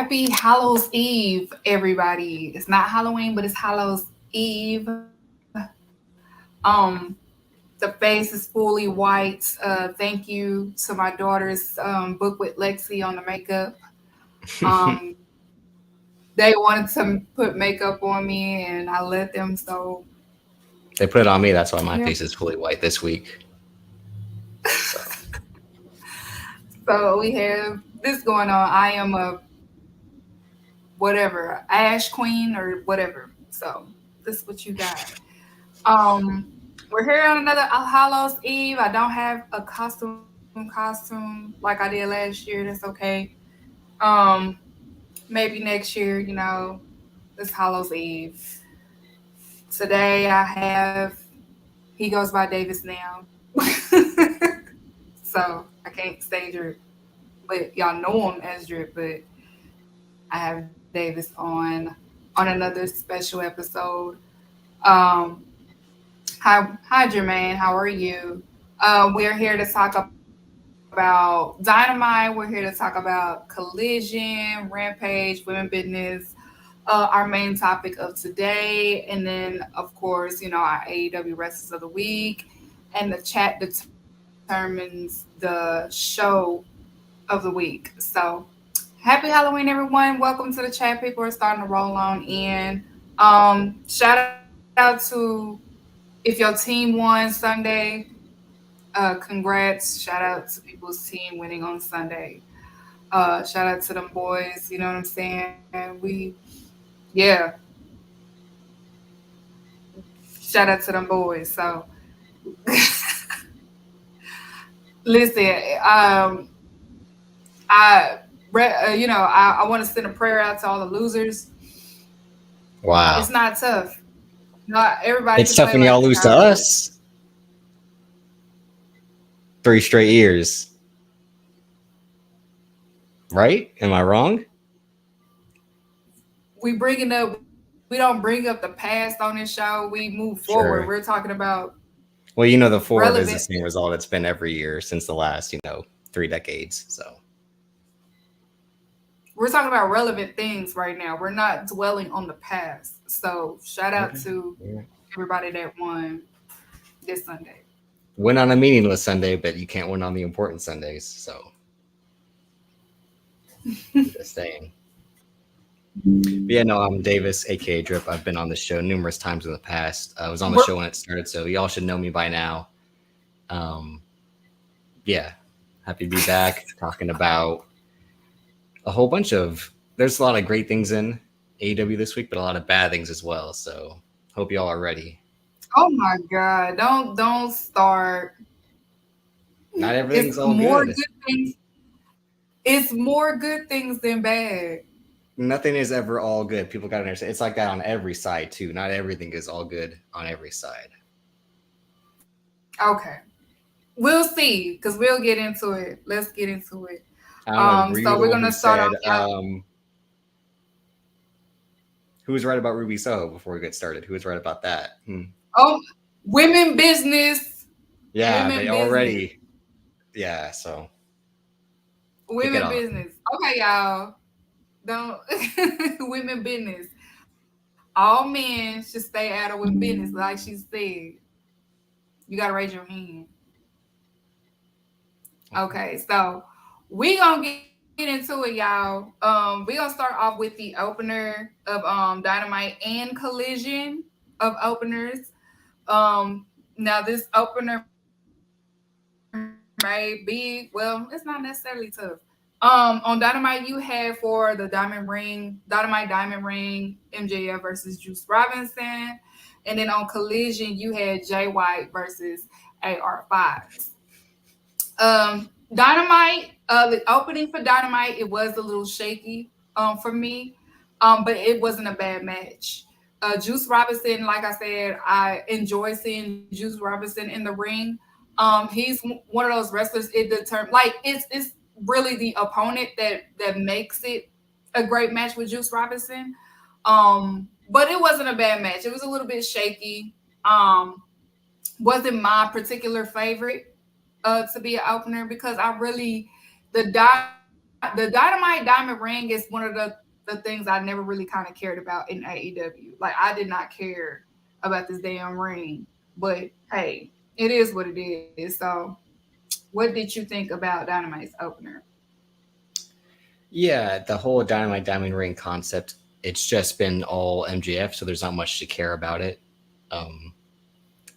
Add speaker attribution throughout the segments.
Speaker 1: Happy Hallows Eve, everybody. It's not Halloween, but it's Hallows Eve. Um, the face is fully white. Thank you to my daughter's book with Lexi on the makeup. Um, they wanted to put makeup on me, and I let them. So
Speaker 2: They put it on me. That's why my
Speaker 1: yeah.
Speaker 2: face is fully white this week. So
Speaker 1: So we have this going on. I am a whatever ash queen or whatever. So this is what you got. Um, we're here on another Hallows Eve. I don't have a costume like I did last year. That's okay. Um, maybe next year, it's Hallows Eve. Today I have he goes by Davis now. So I can't say Drip. But y'all know him as Drip, but I have Davis on another special episode. Um, hi, Jermaine. How are you? We're here to talk about Dynamite. We're here to talk about Collision, Rampage, Women Business, our main topic of today. And then, of course, our AEW Wrestlers of the Week. And the chat determines the show of the week. So, happy Halloween, everyone. Welcome to the chat. People are starting to roll on in. Shout out to if your team won Sunday, congrats. Shout out to people's team winning on Sunday. Shout out to them boys. You know what I'm saying? Yeah, shout out to them boys. So, listen, I want to send a prayer out to all the losers.
Speaker 2: wow,
Speaker 1: It's not tough. Not everybody
Speaker 2: it's
Speaker 1: can
Speaker 2: tough
Speaker 1: play
Speaker 2: when
Speaker 1: like
Speaker 2: y'all
Speaker 1: the
Speaker 2: lose to
Speaker 1: Cowboys.
Speaker 2: us 3 straight years, right? Am I wrong?
Speaker 1: We don't bring up the past on this show. We move forward. We're
Speaker 2: Sure.
Speaker 1: talking about
Speaker 2: Well, the forward
Speaker 1: relevant.
Speaker 2: is the same result it's been every year since the last 3 decades. So
Speaker 1: We're talking about relevant things right now. We're not dwelling on the past. So shout out
Speaker 2: okay.
Speaker 1: to
Speaker 2: Yeah.
Speaker 1: everybody that won this Sunday.
Speaker 2: Win on a meaningless Sunday, but you can't win on the important Sundays. So I'm just saying. But yeah, no, I'm Davis, aka Drip. I've been on the show numerous times in the past. I was on the
Speaker 1: We're,
Speaker 2: show when it started, so y'all should know me by now. Um, yeah, happy to be back talking about a whole bunch of. There's a lot of great things in AEW this week, but a lot of bad things as well. So hope y'all are ready.
Speaker 1: oh my God, don't start.
Speaker 2: Not
Speaker 1: It's
Speaker 2: everything's all
Speaker 1: more
Speaker 2: good.
Speaker 1: good things. It's more good things than bad.
Speaker 2: Nothing is ever all good. People got to understand. It's like that on every side too. Not everything is all good on every side.
Speaker 1: Okay. We'll see, because we'll get into it. Let's get into it.
Speaker 2: I don't know. Were you
Speaker 1: So
Speaker 2: the
Speaker 1: we're
Speaker 2: one
Speaker 1: gonna
Speaker 2: who
Speaker 1: start off,
Speaker 2: said
Speaker 1: y'all.
Speaker 2: who was right about Ruby Soho before we get started? Who was right about that?
Speaker 1: Oh, women business.
Speaker 2: Yeah,
Speaker 1: Women
Speaker 2: they
Speaker 1: business.
Speaker 2: already. Yeah, so kick it
Speaker 1: Women
Speaker 2: off.
Speaker 1: business. Okay, y'all. Don't women business. All men should stay out of women business, like she said. You gotta raise your hand.
Speaker 2: Okay.
Speaker 1: Okay, so we gonna get into it, y'all. We gonna start off with the opener of Dynamite and Collision of openers. Now this opener may be, well, it's not necessarily tough. On Dynamite, you had for the Dynamite Diamond Ring, MJF versus Juice Robinson, and then on Collision, you had Jay White versus AR5. Dynamite, the opening for Dynamite, it was a little shaky for me, but it wasn't a bad match. Juice Robinson, like I said, I enjoy seeing Juice Robinson in the ring. He's one of those wrestlers. It determines, like it's really the opponent that makes it a great match with Juice Robinson. But it wasn't a bad match. It was a little bit shaky. Wasn't my particular favorite to be an opener because I really the Dynamite the Dynamite Diamond Ring is one of the things I never really kind of cared about in AEW. Like I did not care about this damn ring, but hey, it is what it is. So, what did you think about Dynamite's opener?
Speaker 2: Yeah, the whole Dynamite Diamond Ring concept, it's just been all MJF, so there's not much to care about it. Um,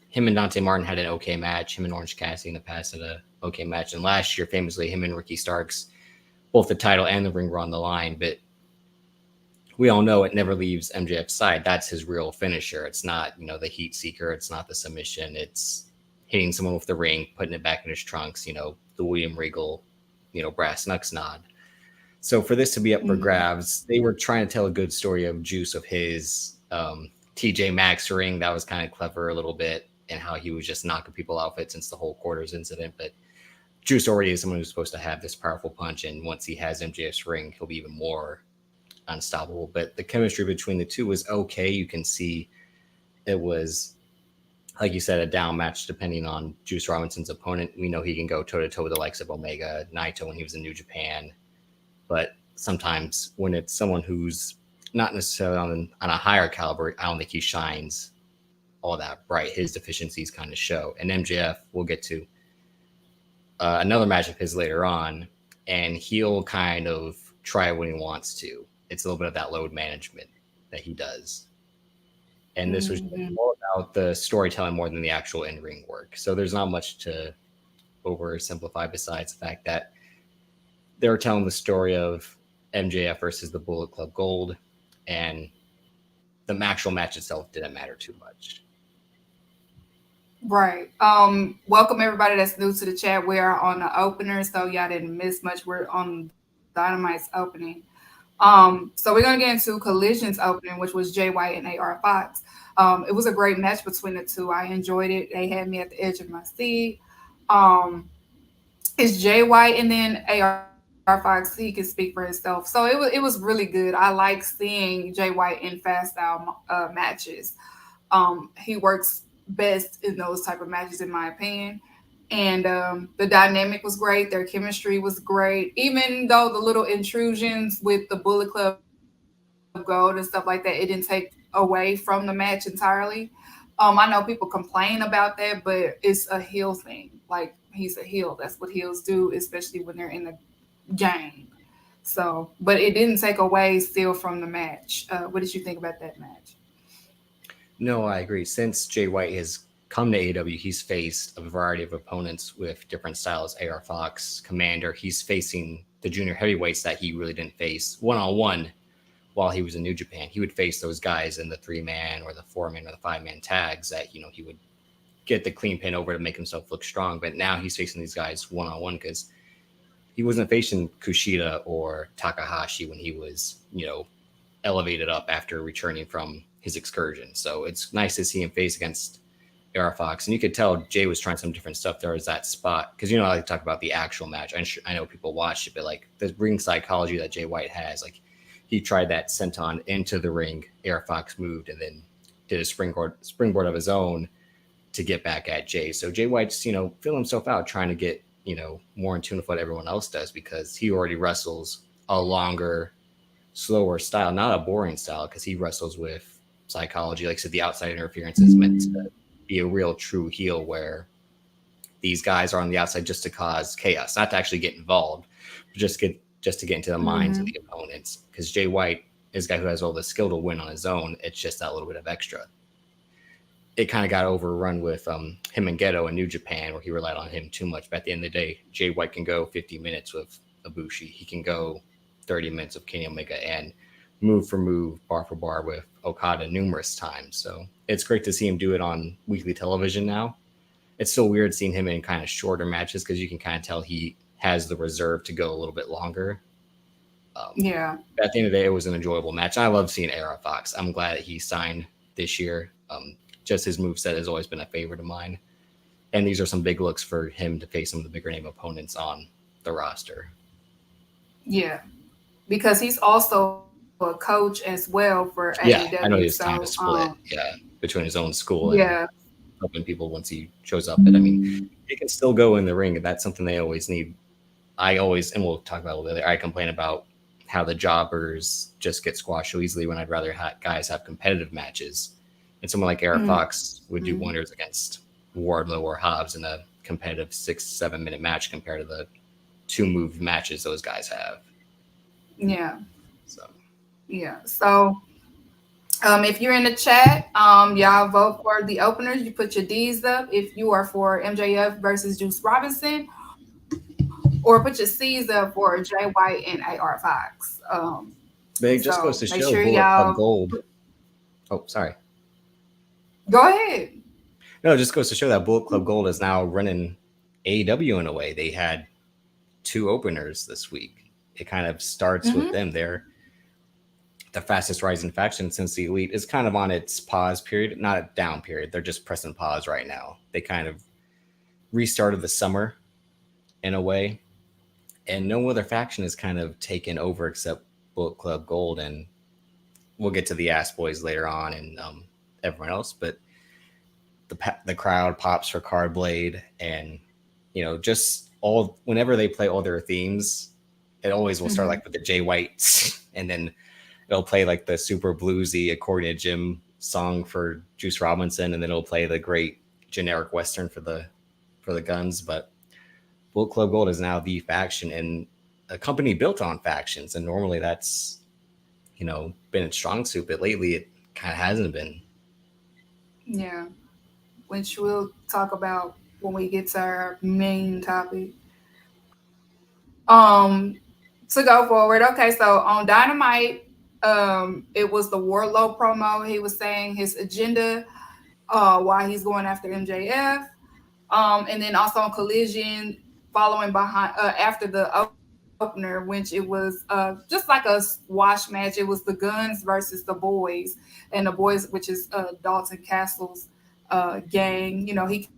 Speaker 2: him and Dante Martin had an okay match. Him and Orange Cassidy in the past had a okay match. And last year, famously, him and Ricky Starks, both the title and the ring were on the line. But we all know it never leaves MJF's side. That's his real finisher. It's not, the heat seeker. It's not the submission. It's hitting someone with the ring, putting it back in his trunks, the William Regal, brass knucks nod. So for this to be up for
Speaker 1: Mm-hmm.
Speaker 2: grabs, they were trying to tell a good story of Juice, of his TJ Maxx ring. That was kind of clever a little bit, and how he was just knocking people out since the whole quarters incident. But Juice already is someone who's supposed to have this powerful punch, and once he has MJF's ring, he'll be even more unstoppable. But the chemistry between the two was okay. You can see it was, like you said, a down match depending on Juice Robinson's opponent. We know he can go toe to toe with the likes of Omega, Naito when he was in New Japan, but sometimes when it's someone who's not necessarily on a higher caliber, I don't think he shines all that bright. His deficiencies kind of show. And MJF, we'll get to another match of his later on, and he'll kind of try when he wants to. It's a little bit of that load management that he does. And this was
Speaker 1: Mm-hmm.
Speaker 2: more about the storytelling more than the actual in-ring work. So there's not much to oversimplify besides the fact that they were telling the story of MJF versus the Bullet Club Gold, and the actual match itself didn't matter too much.
Speaker 1: Right. Welcome everybody that's new to the chat. We are on the opener, so y'all didn't miss much. We're on Dynamite's opening. So we're gonna get into Collision's opening, which was Jay White and AR Fox. It was a great match between the two. I enjoyed it. They had me at the edge of my seat. Um, it's Jay White and then AR Fox. He can speak for himself. So it was really good. I like seeing Jay White in fast style matches. He works best in those type of matches, in my opinion. And the dynamic was great. Their chemistry was great. Even though the little intrusions with the Bullet Club Gold and stuff like that, it didn't take away from the match entirely. I know people complain about that, but it's a heel thing. Like he's a heel. That's what heels do, especially when they're in the game. So, but it didn't take away still from the match. What did you think about that match?
Speaker 2: No, I agree. Since Jay White has come to AEW, he's faced a variety of opponents with different styles. AR Fox, Commander. He's facing the junior heavyweights that he really didn't face one-on-one while he was in New Japan. He would face those guys in the 3-man or the 4-man or the 5-man tags that, he would get the clean pin over to make himself look strong. But now he's facing these guys one-on-one because he wasn't facing Kushida or Takahashi when he was, elevated up after returning from his excursion. So it's nice to see him face against AR Fox. And you could tell Jay was trying some different stuff. There was that spot, because, I like to talk about the actual match. I know people watched it, but like the ring psychology that Jay White has, like he tried that senton into the ring. AR Fox moved and then did a springboard of his own to get back at Jay. So Jay White's, feeling himself out, trying to get, more in tune with what everyone else does, because he already wrestles a longer, slower style, not a boring style, because he wrestles with psychology. Like I said, the outside interference is meant to be a real true heel, where these guys are on the outside just to cause chaos, not to actually get involved, but just to get into the minds of
Speaker 1: Mm-hmm.
Speaker 2: the opponents. Because Jay White is a guy who has all the skill to win on his own. It's just that little bit of extra. It kind of got overrun with him and Geto in New Japan, where he relied on him too much. But at the end of the day, Jay White can go 50 minutes with Ibushi. He can go 30 minutes with Kenny Omega, and move for move, bar for bar with Okada numerous times. So it's great to see him do it on weekly television now. It's still weird seeing him in kind of shorter matches, because you can kind of tell he has the reserve to go a little bit longer.
Speaker 1: Yeah.
Speaker 2: At the end of the day, it was an enjoyable match. I love seeing AR Fox. I'm glad that he signed this year. Just his moveset has always been a favorite of mine. And these are some big looks for him to face some of the bigger name opponents on the roster.
Speaker 1: Yeah. Because he's also a coach as well for AEW.
Speaker 2: Yeah, I know
Speaker 1: So,
Speaker 2: he has time to split, yeah, between his own school
Speaker 1: yeah,
Speaker 2: and helping people once he shows up. But I mean, he can still go in the ring, and that's something they always need. I always, and we'll talk about it a little later, I complain about how the jobbers just get squashed so easily when I'd rather guys have competitive matches. And someone like Eric
Speaker 1: Mm-hmm.
Speaker 2: Fox would do wonders against Wardlow or Hobbs in a competitive 6-7 minute match compared to the 2 move matches those guys have.
Speaker 1: Yeah.
Speaker 2: So
Speaker 1: Yeah. So if you're in the chat, y'all vote for the openers. You put your D's up if you are for MJF versus Juice Robinson, or put your C's up for Jay White and AR Fox.
Speaker 2: but it just
Speaker 1: So
Speaker 2: goes to
Speaker 1: make
Speaker 2: show
Speaker 1: sure
Speaker 2: Bullet Club
Speaker 1: y'all
Speaker 2: Gold. Oh, sorry.
Speaker 1: go ahead.
Speaker 2: No, it just goes to show that Bullet Club Gold is now running AEW in a way. They had 2 openers this week. It kind of starts with
Speaker 1: Mm-hmm.
Speaker 2: them. They're the fastest rising faction since the Elite is kind of on its pause period, not a down period. They're just pressing pause right now. They kind of restarted the summer in a way, and no other faction is kind of taken over except Bullet Club Gold. And we'll get to the Ass Boys later on and everyone else, but the crowd pops for Card Blade, and just all whenever they play all their themes, it always will start
Speaker 1: Mm-hmm.
Speaker 2: like with the Jay Whites, and then it'll play like the super bluesy accordion Jim song for Juice Robinson, and then it'll play the great generic Western for the Guns. But Bullet Club Gold is now the faction and a company built on factions, and normally that's been its strong suit, but lately it kind of hasn't been.
Speaker 1: Yeah, which we'll talk about when we get to our main topic. Um, to go forward. Okay, so on Dynamite, it was the Warlow promo. He was saying his agenda, why he's going after MJF. And then also on Collision, following behind after the opener, which it was just like a squash match. It was the Guns versus the Boys, and the Boys, which is Dalton Castle's gang. He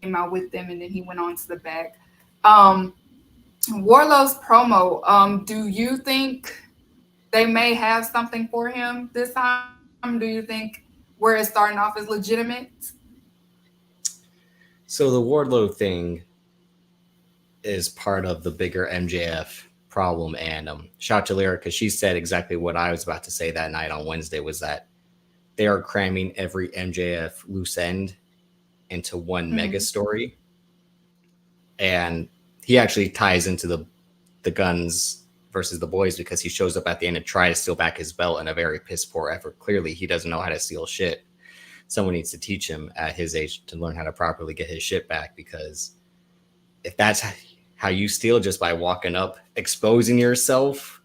Speaker 1: came out with them, and then he went on to the back. Um, Warlow's promo. Do you think they may have something for him this time? Do you think where it's starting off is legitimate?
Speaker 2: So the Wardlow thing is part of the bigger MJF problem. And shout out to Lyra because she said exactly what I was about to say that night on Wednesday was that they are cramming every MJF loose end into one
Speaker 1: Mm-hmm.
Speaker 2: mega story. And he actually ties into the Guns versus the Boys because he shows up at the end and tries to steal back his belt in a very piss poor effort. Clearly, he doesn't know how to steal shit. Someone needs to teach him at his age to learn how to properly get his shit back, because if that's how you steal, just by walking up, exposing yourself,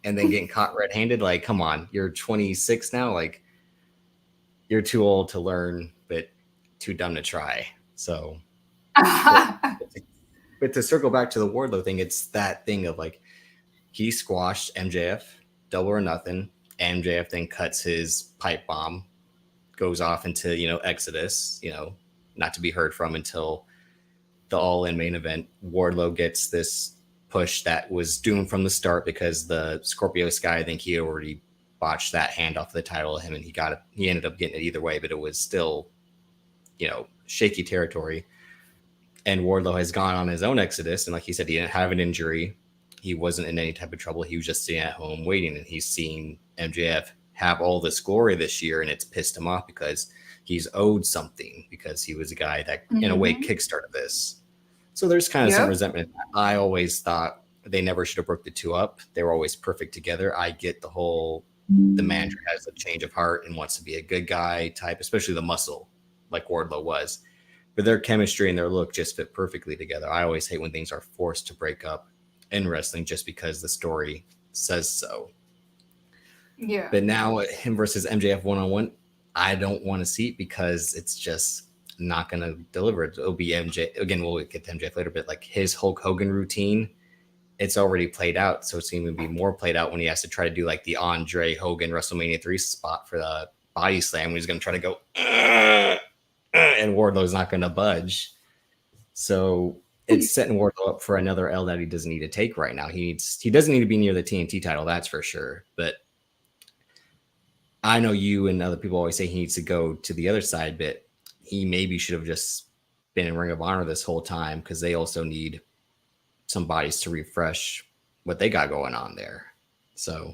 Speaker 2: and then getting caught red-handed, like, come on, you're 26 now, like, you're too old to learn, but too dumb to try. So, but, but to circle back to the Wardlow thing, it's that thing of like he squashed MJF, Double or Nothing. MJF then cuts his pipe bomb, goes off into Exodus, not to be heard from until the All In main event. Wardlow gets this push that was doomed from the start because the Scorpio Sky, I think he already botched that handoff of the title to him, and he ended up getting it either way, but it was still shaky territory. And Wardlow has gone on his own exodus, and like he said, he didn't have an injury, he wasn't in any type of trouble, he was just sitting at home waiting, and he's seen MJF have all this glory this year, and it's pissed him off because he's owed something, because he was a guy that in a way
Speaker 1: Mm-hmm.
Speaker 2: kickstarted this. So there's kind of some
Speaker 1: Yep.
Speaker 2: resentment. I always thought they never should have broke the two up. They were always perfect together. I get the manager has a change of heart and wants to be a good guy type, especially the muscle like Wardlow was. But their chemistry and their look just fit perfectly together. I always hate when things are forced to break up in wrestling just because the story says so.
Speaker 1: Yeah.
Speaker 2: But now him versus MJF one-on-one, I don't want to see it because it's just not going to deliver. It'll be MJ again. We'll get to MJF later, but like his Hulk Hogan routine, it's already played out. So it's going to be more played out when he has to try to do like the Andre Hogan WrestleMania 3 spot for the body slam when he's going to try to go and Wardlow's not going to budge. So it's setting Wardlow up for another L that he doesn't need to take right now. He doesn't need to be near the TNT title, that's for sure. But I know you and other people always say he needs to go to the other side, but he maybe should have just been in Ring of Honor this whole time, because they also need some bodies to refresh what they got going on there. So,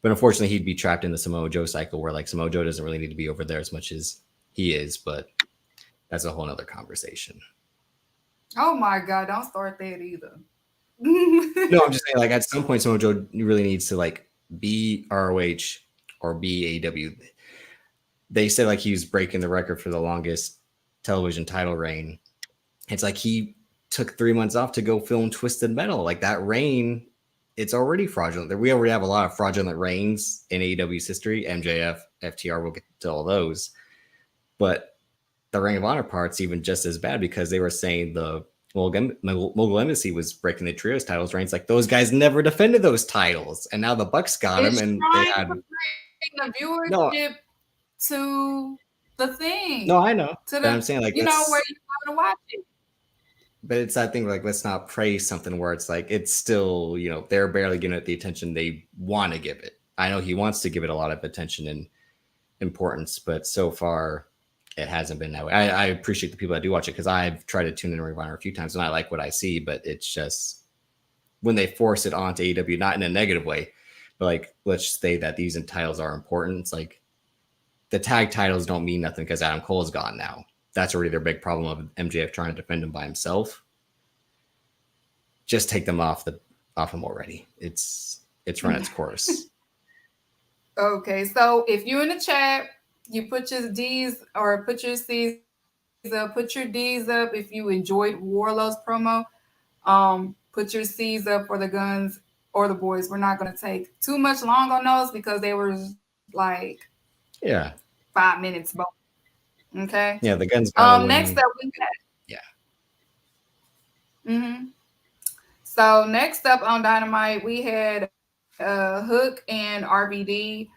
Speaker 2: but unfortunately, he'd be trapped in the Samoa Joe cycle where like Samoa Joe doesn't really need to be over there as much as he is, but that's a whole nother conversation.
Speaker 1: Oh my God, don't start that either.
Speaker 2: No, I'm just saying, like, at some point, Samoa Joe really needs to, like, be ROH or be AEW. They said, like, he was breaking the record for the longest television title reign. It's like he took 3 months off to go film Twisted Metal. Like, that reign, it's already fraudulent. We already have a lot of fraudulent reigns in AEW's history. MJF, FTR, we'll get to all those. But the Ring of Honor part's even just as bad because they were saying the Mogul Embassy was breaking the trios titles reigns. Like those guys never defended those titles, and now the Bucks got them,
Speaker 1: It's
Speaker 2: and they
Speaker 1: trying to
Speaker 2: had
Speaker 1: bring the
Speaker 2: no,
Speaker 1: viewership to the
Speaker 2: no,
Speaker 1: thing,
Speaker 2: I know,
Speaker 1: to
Speaker 2: but
Speaker 1: the,
Speaker 2: I'm saying like
Speaker 1: where
Speaker 2: let's,
Speaker 1: you go to watch it.
Speaker 2: but it's that thing like let's not praise something where it's like it's still they're barely giving it the attention they want to give it. I know he wants to give it a lot of attention and importance, but so far it hasn't been that way. I appreciate the people that do watch it because I've tried to tune in Ring of Honor a few times and I like what I see, but it's just when they force it onto AEW, not in a negative way, but like let's say that these titles are important. It's like the tag titles don't mean nothing because Adam Cole's gone now. That's already their big problem of MJF trying to defend him by himself. Just take them off him already. It's run its course.
Speaker 1: Okay, so if you in the chat, you put your D's or put your C's up, put your D's up if you enjoyed Warlow's promo. Put your C's up for the guns or the boys. We're not gonna take too much long on those because they were like
Speaker 2: Yeah.
Speaker 1: 5 minutes both. Okay.
Speaker 2: Yeah, the guns gotta
Speaker 1: Next up
Speaker 2: win.
Speaker 1: we had.
Speaker 2: Yeah.
Speaker 1: Mm-hmm. So next up on Dynamite, we had Hook and RVD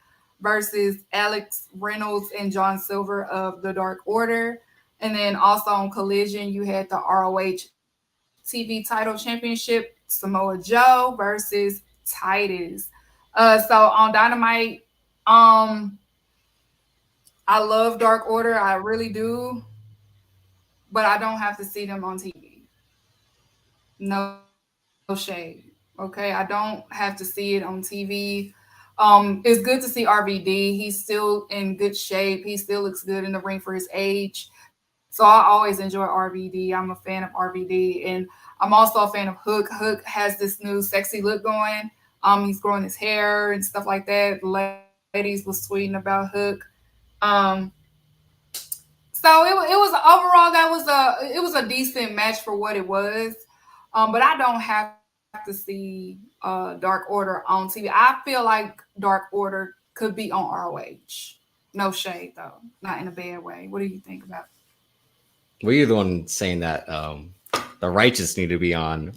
Speaker 1: versus Alex Reynolds and John Silver of the Dark Order. And then also on Collision, you had the ROH TV title championship, Samoa Joe versus Titus. So on Dynamite, um, I love Dark Order, I really do, but I don't have to see them on TV. No shade. Okay, I don't have to see it on TV. It's good to see RVD. He's still in good shape. He still looks good in the ring for his age. So I always enjoy RVD. I'm a fan of RVD, and I'm also a fan of Hook. Hook has this new sexy look going. He's growing his hair and stuff like that. The ladies was tweeting about Hook. Um, so it was overall that was a decent match for what it was. But I don't have to see Dark Order on TV. I feel like Dark Order could be on ROH. No shade though, not in a bad way. What do you think about it?
Speaker 2: Well, you're the one saying that the righteous need to be on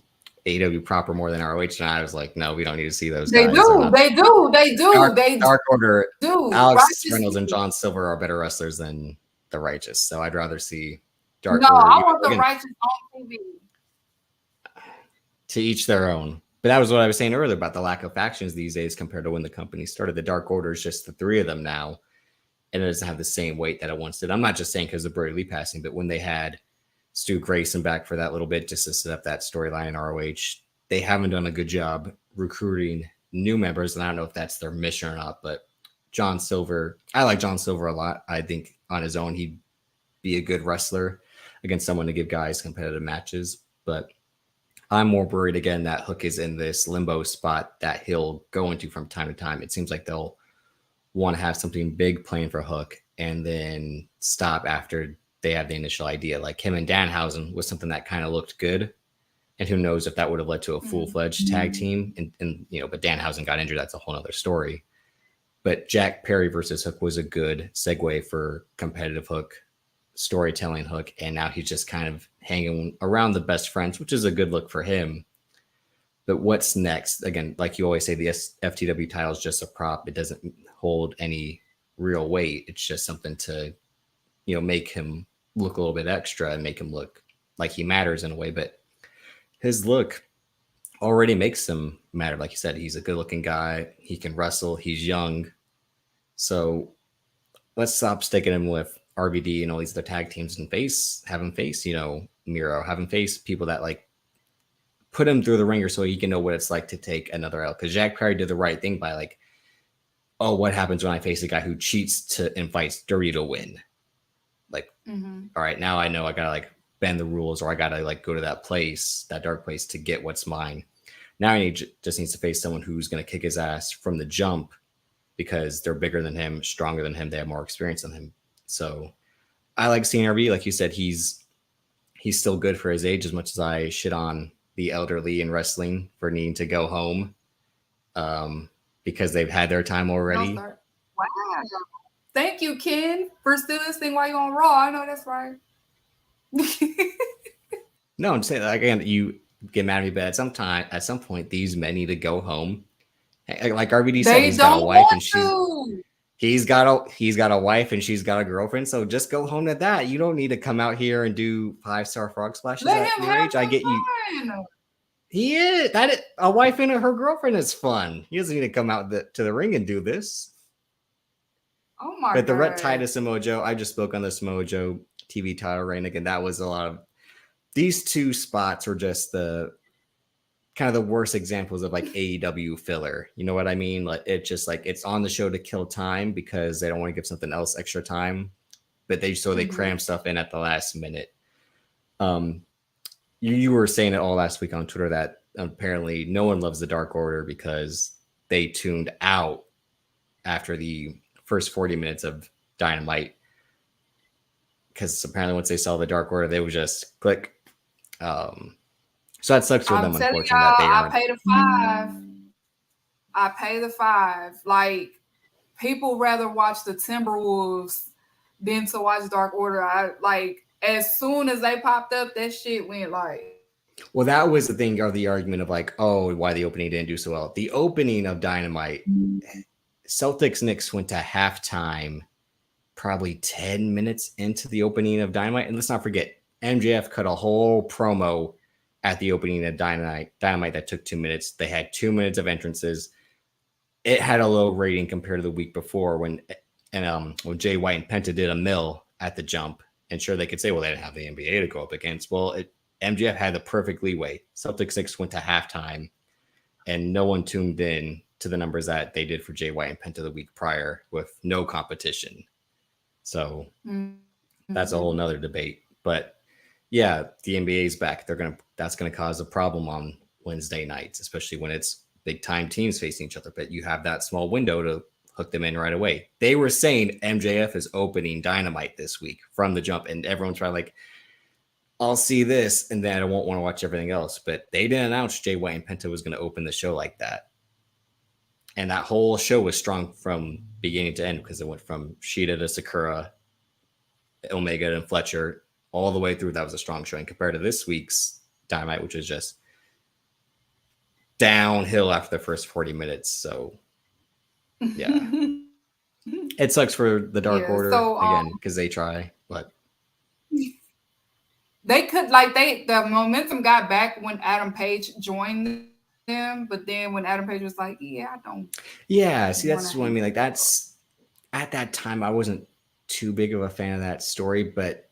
Speaker 2: AEW proper more than ROH, and I was like, no, we don't need to see those
Speaker 1: They
Speaker 2: guys. They're
Speaker 1: do,
Speaker 2: not
Speaker 1: they do, they do,
Speaker 2: Dark
Speaker 1: they
Speaker 2: Dark Order.
Speaker 1: do.
Speaker 2: Alex
Speaker 1: Righteous.
Speaker 2: Reynolds and John Silver are better wrestlers than the righteous, so I'd rather see Dark
Speaker 1: No,
Speaker 2: Order.
Speaker 1: I want the
Speaker 2: Again,
Speaker 1: righteous on TV.
Speaker 2: to each their own. But that was what I was saying earlier about the lack of factions these days compared to when the company started. The Dark Order is just the three of them now, and it doesn't have the same weight that it once did. I'm not just saying because of Brody Lee passing, but when they had Stu Grayson back for that little bit just to set up that storyline in ROH, they haven't done a good job recruiting new members, and I don't know if that's their mission or not, but John Silver, I like John Silver a lot. I think on his own, he'd be a good wrestler against someone to give guys competitive matches, but I'm more worried again that Hook is in this limbo spot that he'll go into from time to time. It seems like they'll want to have something big planned for Hook and then stop after they have the initial idea. Like him and Danhausen was something that kind of looked good. And who knows if that would have led to a full-fledged tag team. And but Danhausen got injured. That's a whole other story. But Jack Perry versus Hook was a good segue for competitive Hook, storytelling Hook. And now he's just kind of hanging around the best friends, which is a good look for him. But what's next? Again, like you always say, the FTW title is just a prop. It doesn't hold any real weight. It's just something to, make him look a little bit extra and make him look like he matters in a way. But his look already makes him matter. Like you said, he's a good looking guy. He can wrestle. He's young. So let's stop sticking him with RVD and all these other tag teams and have him face, Miro, have him face people that like put him through the ringer so he can know what it's like to take another L. Because Jack Perry did the right thing by like, oh, what happens when I face a guy who cheats to and fights dirty to win? Like, all right, now I know I gotta like bend the rules, or I gotta like go to that place, that dark place, to get what's mine. Now he just needs to face someone who's gonna kick his ass from the jump because they're bigger than him, stronger than him, they have more experience than him. So I like seeing RB. Like you said, he's still good for his age. As much as I shit on the elderly in wrestling for needing to go home, because they've had their time
Speaker 1: Don't
Speaker 2: already.
Speaker 1: start. Wow. Thank you, Ken, for still listening while you're on Raw. I know that's right.
Speaker 2: No, I'm saying again, you get mad at me, but at some point, these men need to go home. Like RVD said,
Speaker 1: They
Speaker 2: he's got a
Speaker 1: don't
Speaker 2: wife
Speaker 1: want
Speaker 2: and
Speaker 1: to.
Speaker 2: he's got a wife and she's got a girlfriend. So just go home to that. You don't need to come out here and do 5-star frog splashes
Speaker 1: Let
Speaker 2: at
Speaker 1: him
Speaker 2: your
Speaker 1: have
Speaker 2: age. I
Speaker 1: some
Speaker 2: get you.
Speaker 1: fun.
Speaker 2: He is a wife and her girlfriend is fun. He doesn't need to come out to the ring and do this.
Speaker 1: Oh my
Speaker 2: But the Rhett
Speaker 1: god.
Speaker 2: Titus and Mojo, I just spoke on the Mojo TV title reign again. That was a lot of these two spots were just the kind of the worst examples of like AEW filler. You know what I mean? Like it's just like it's on the show to kill time because they don't want to give something else extra time, but they cram stuff in at the last minute. You were saying it all last week on Twitter that apparently no one loves the Dark Order because they tuned out after the first 40 minutes of Dynamite. Because apparently once they saw the Dark Order, they would just click. So that sucks for them,
Speaker 1: I'm telling
Speaker 2: unfortunately, that
Speaker 1: y'all,
Speaker 2: they
Speaker 1: I
Speaker 2: aren't.
Speaker 1: pay the $5. I pay the $5. Like, people rather watch the Timberwolves than to watch Dark Order. I like as soon as they popped up, that shit went like.
Speaker 2: Well, that was the thing, or the argument of like, oh, why the opening didn't do so well. The opening of Dynamite, Celtics Knicks went to halftime probably 10 minutes into the opening of Dynamite. And let's not forget, MJF cut a whole promo at the opening of Dynamite that took 2 minutes. They had 2 minutes of entrances. It had a low rating compared to the week before when Jay White and Penta did a mill at the jump. And sure, they could say, well, they didn't have the NBA to go up against. Well, MJF had the perfect leeway. Celtics 6 went to halftime, and no one tuned in to the numbers that they did for Jay White and Penta the week prior with no competition. So that's a whole nother debate. But yeah, the NBA's back. That's gonna cause a problem on Wednesday nights, especially when it's big time teams facing each other. But you have that small window to hook them in right away. They were saying MJF is opening Dynamite this week from the jump, and everyone's trying like, I'll see this, and then I won't want to watch everything else. But they didn't announce Jay White and Penta was going to open the show like that. And that whole show was strong from beginning to end because it went from Shida to Sakura, Omega and Fletcher, all the way through. That was a strong showing compared to this week's Dynamite, which is just downhill after the first 40 minutes. So, yeah. It sucks for the Dark Order, again, because they try, but
Speaker 1: they could the momentum got back when Adam Page joined them, but then when Adam Page was like, yeah, I don't.
Speaker 2: Yeah, see, that's what I mean. Like, that's at that time, I wasn't too big of a fan of that story, but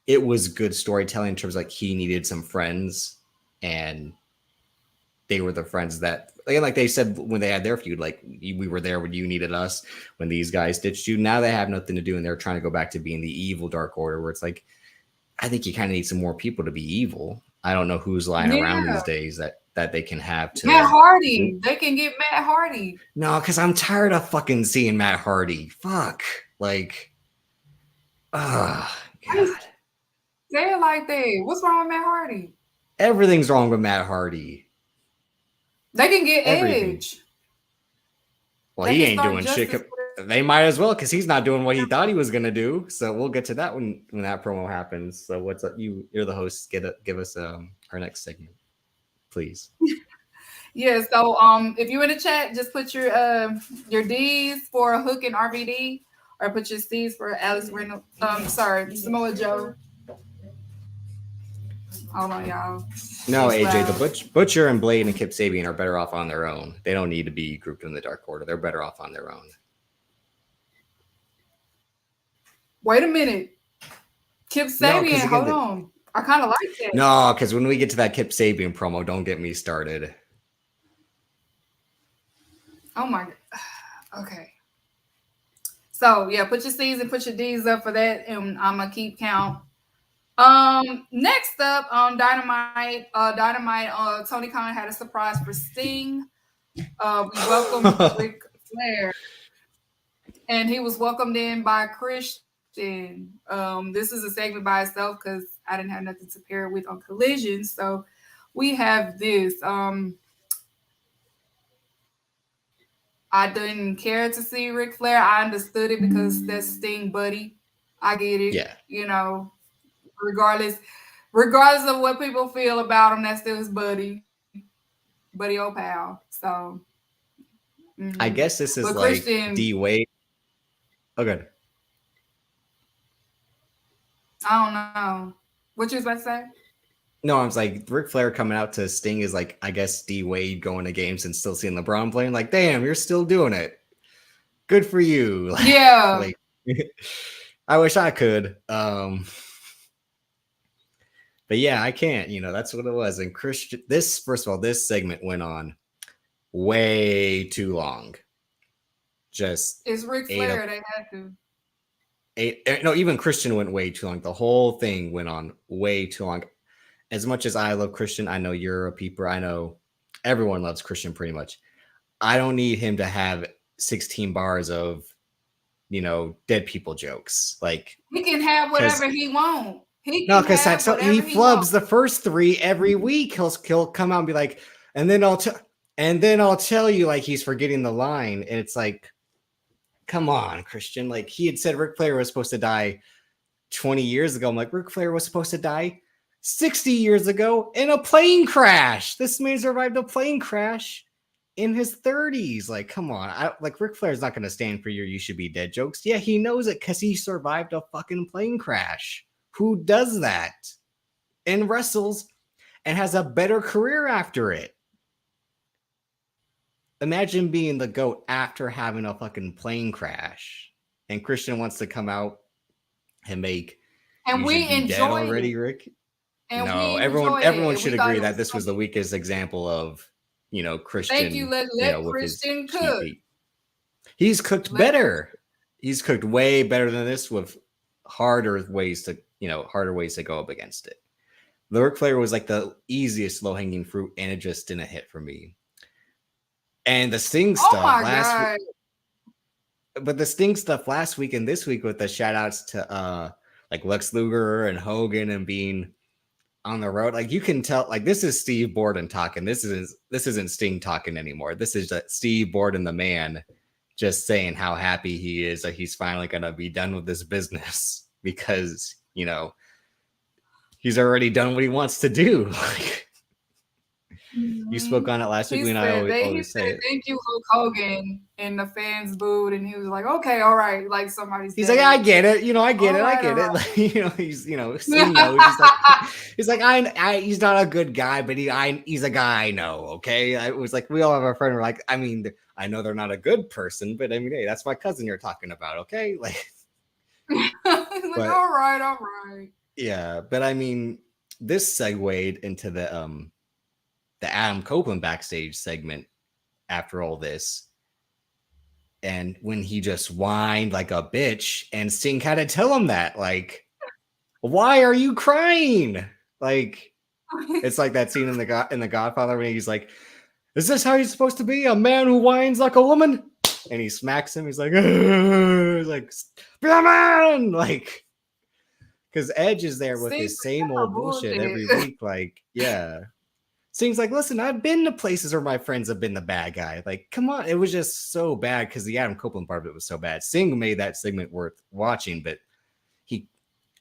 Speaker 2: it was good storytelling in terms of like he needed some friends, and they were the friends that, like they said when they had their feud, like we were there when you needed us, when these guys ditched you. Now they have nothing to do, and they're trying to go back to being the evil Dark Order, where it's like, I think you kind of need some more people to be evil. I don't know who's lying around these days that they can have to.
Speaker 1: Matt Hardy. They can get Matt Hardy.
Speaker 2: No, because I'm tired of fucking seeing Matt Hardy. Fuck. Like, God.
Speaker 1: Say it like that. What's wrong with Matt Hardy?
Speaker 2: Everything's wrong with Matt Hardy.
Speaker 1: They can get Edge.
Speaker 2: Well, he ain't doing shit. They might as well, because he's not doing what he thought he was gonna do. So we'll get to that when that promo happens. So what's up? You're the host. Give us our next segment, please.
Speaker 1: Yeah. So if you're in the chat, just put your D's for Hook and RVD, or put your C's for Alex Reynolds. Samoa Joe. Hold on, y'all.
Speaker 2: No, AJ, the Butcher and Blade and Kip Sabian are better off on their own. They don't need to be grouped in the Dark Order. They're better off on their own.
Speaker 1: Wait a minute. Kip Sabian, hold on. I kind of like that.
Speaker 2: No, because when we get to that Kip Sabian promo, don't get me started.
Speaker 1: Oh my god. Okay. So yeah, put your C's and put your D's up for that, and I'm gonna keep count. Next up on Dynamite, Tony Khan had a surprise for Sting. We welcomed Ric Flair, and he was welcomed in by Christian. This is a segment by itself because I didn't have nothing to pair it with on Collision. So we have this. I didn't care to see Ric Flair. I understood it because that's Sting, buddy. I get it.
Speaker 2: Yeah.
Speaker 1: You know, regardless, regardless of what people feel about him, that's still his buddy old pal. So,
Speaker 2: I guess this
Speaker 1: but
Speaker 2: is like
Speaker 1: Christian,
Speaker 2: D Wade. Oh, good.
Speaker 1: I don't know what you was about to say.
Speaker 2: No, I was like, Ric Flair coming out to Sting is like, I guess D Wade going to games and still seeing LeBron playing. Like, damn, you're still doing it. Good for you.
Speaker 1: Yeah,
Speaker 2: Like, I wish I could. But yeah, I can't. That's what it was. And Christian, first of all, this segment went on way too long. Just
Speaker 1: it's Ric
Speaker 2: ate up.
Speaker 1: Flair. They had to.
Speaker 2: No, even Christian went way too long. The whole thing went on way too long. As much as I love Christian, I know you're a peeper. I know everyone loves Christian pretty much. I don't need him to have 16 bars of, dead people jokes. Like,
Speaker 1: He can have whatever he wants. He
Speaker 2: no,
Speaker 1: can
Speaker 2: because
Speaker 1: have
Speaker 2: that's so
Speaker 1: whatever
Speaker 2: he
Speaker 1: he
Speaker 2: flubs
Speaker 1: wants.
Speaker 2: the first three every week. He'll come out and be like, and then I'll tell you, like, he's forgetting the line, and it's like, come on, Christian. Like, he had said Ric Flair was supposed to die 20 years ago. I'm like, Ric Flair was supposed to die 60 years ago in a plane crash. This man survived a plane crash in his 30s. Like, come on. Ric Flair's not going to stand for your "you should be dead" jokes. Yeah, he knows it because he survived a fucking plane crash. Who does that and wrestles and has a better career after it? Imagine being the GOAT after having a fucking plane crash. And Christian wants to come out and make
Speaker 1: And
Speaker 2: "you should
Speaker 1: we
Speaker 2: be dead
Speaker 1: enjoyed it.
Speaker 2: already," Rick.
Speaker 1: And
Speaker 2: No,
Speaker 1: we enjoyed it.
Speaker 2: everyone
Speaker 1: And we
Speaker 2: should
Speaker 1: thought
Speaker 2: agree
Speaker 1: it
Speaker 2: that
Speaker 1: was
Speaker 2: this was the
Speaker 1: funny.
Speaker 2: weakest example of,
Speaker 1: Thank you.
Speaker 2: Christian,
Speaker 1: Let
Speaker 2: with his
Speaker 1: Christian
Speaker 2: cheap
Speaker 1: cook.
Speaker 2: beat. He's cooked
Speaker 1: Let Christian.
Speaker 2: better. He's cooked way better than this with harder ways to go up against it. The Ric Flair was like the easiest low hanging fruit, and it just didn't hit for me. And the Sting
Speaker 1: Oh
Speaker 2: stuff
Speaker 1: my god.
Speaker 2: but the Sting stuff last week and this week with the shout outs to like Lex Luger and Hogan and being on the road, like, you can tell, like, this is Steve Borden talking. This isn't Sting talking anymore. This is Steve Borden, the man, just saying how happy he is that he's finally gonna be done with this business because he's already done what he wants to do. Like, you spoke on it last week, and I
Speaker 1: He
Speaker 2: always say
Speaker 1: said
Speaker 2: it.
Speaker 1: thank you Hulk Hogan, and the fans booed, and he was like, okay, all right, like somebody's
Speaker 2: He's like, I get it, I get
Speaker 1: all
Speaker 2: it, I
Speaker 1: right,
Speaker 2: get
Speaker 1: all
Speaker 2: it.
Speaker 1: right.
Speaker 2: Like, Sting knows. He's like, he's not a good guy, but he's a guy I know. Okay, I was like, we all have our friend. We're like, I mean, I know they're not a good person, but I mean, hey, that's my cousin you're talking about. Okay, like,
Speaker 1: He's like,
Speaker 2: but
Speaker 1: all right.
Speaker 2: yeah, but I mean, this segued into the Adam Copeland backstage segment after all this. And when he just whined like a bitch, and Sting had to tell him that, like, why are you crying? Like, it's like that scene in the Godfather when he's like, is this how you're supposed to be? A man who whines like a woman? And he smacks him. He's like, be a man! Like, because Edge is there with his same old bullshit every week. Like, yeah. Sting's like, listen, I've been to places where my friends have been the bad guy. Like, come on. It was just so bad because the Adam Copeland part of it was so bad. Sting made that segment worth watching, but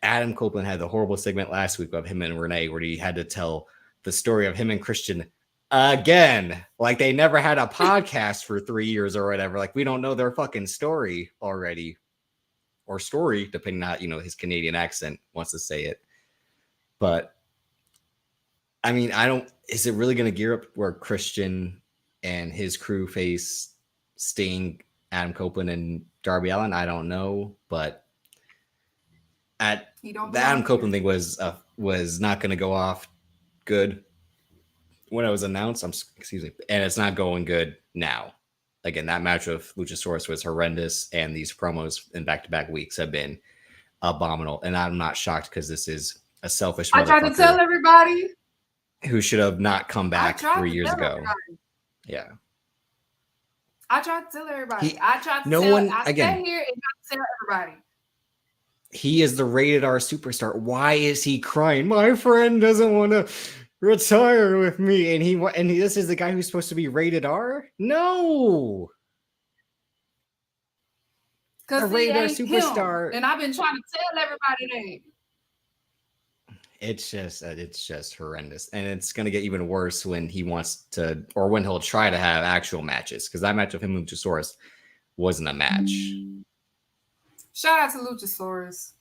Speaker 2: Adam Copeland had the horrible segment last week of him and Renee where he had to tell the story of him and Christian again. Like, they never had a podcast for 3 years or whatever. Like, we don't know their fucking story already. Or story, depending on how, his Canadian accent wants to say it. But I mean, is it really going to gear up where Christian and his crew face Sting, Adam Copeland, and Darby Allin? I don't know, but at
Speaker 1: He don't
Speaker 2: the
Speaker 1: belong
Speaker 2: Adam
Speaker 1: here.
Speaker 2: Copeland thing was not going to go off good when it was announced. Excuse me, and it's not going good now. Again, that match with Luchasaurus was horrendous, and these promos in back-to-back weeks have been abominable. And I'm not shocked because this is a selfish
Speaker 1: I tried to
Speaker 2: motherfucker
Speaker 1: tell everybody.
Speaker 2: who should have not come
Speaker 1: I
Speaker 2: back
Speaker 1: tried
Speaker 2: 3 years
Speaker 1: to tell
Speaker 2: ago.
Speaker 1: everybody.
Speaker 2: Yeah,
Speaker 1: I tried to tell everybody.
Speaker 2: he,
Speaker 1: I tried to
Speaker 2: no
Speaker 1: tell.
Speaker 2: one
Speaker 1: I sat
Speaker 2: again.
Speaker 1: here and tried to tell everybody.
Speaker 2: He is the rated R superstar. Why is he crying? My friend doesn't want to retire with me, and this is the guy who's supposed to be rated R. No,
Speaker 1: Cause
Speaker 2: a
Speaker 1: he
Speaker 2: rated R
Speaker 1: ain't him.
Speaker 2: superstar.
Speaker 1: And I've been trying to tell everybody that.
Speaker 2: It's just horrendous, and it's gonna get even worse when he wants to, or when he'll try to have actual matches. Because that match of him and Luchasaurus wasn't a match.
Speaker 1: Shout out to Luchasaurus.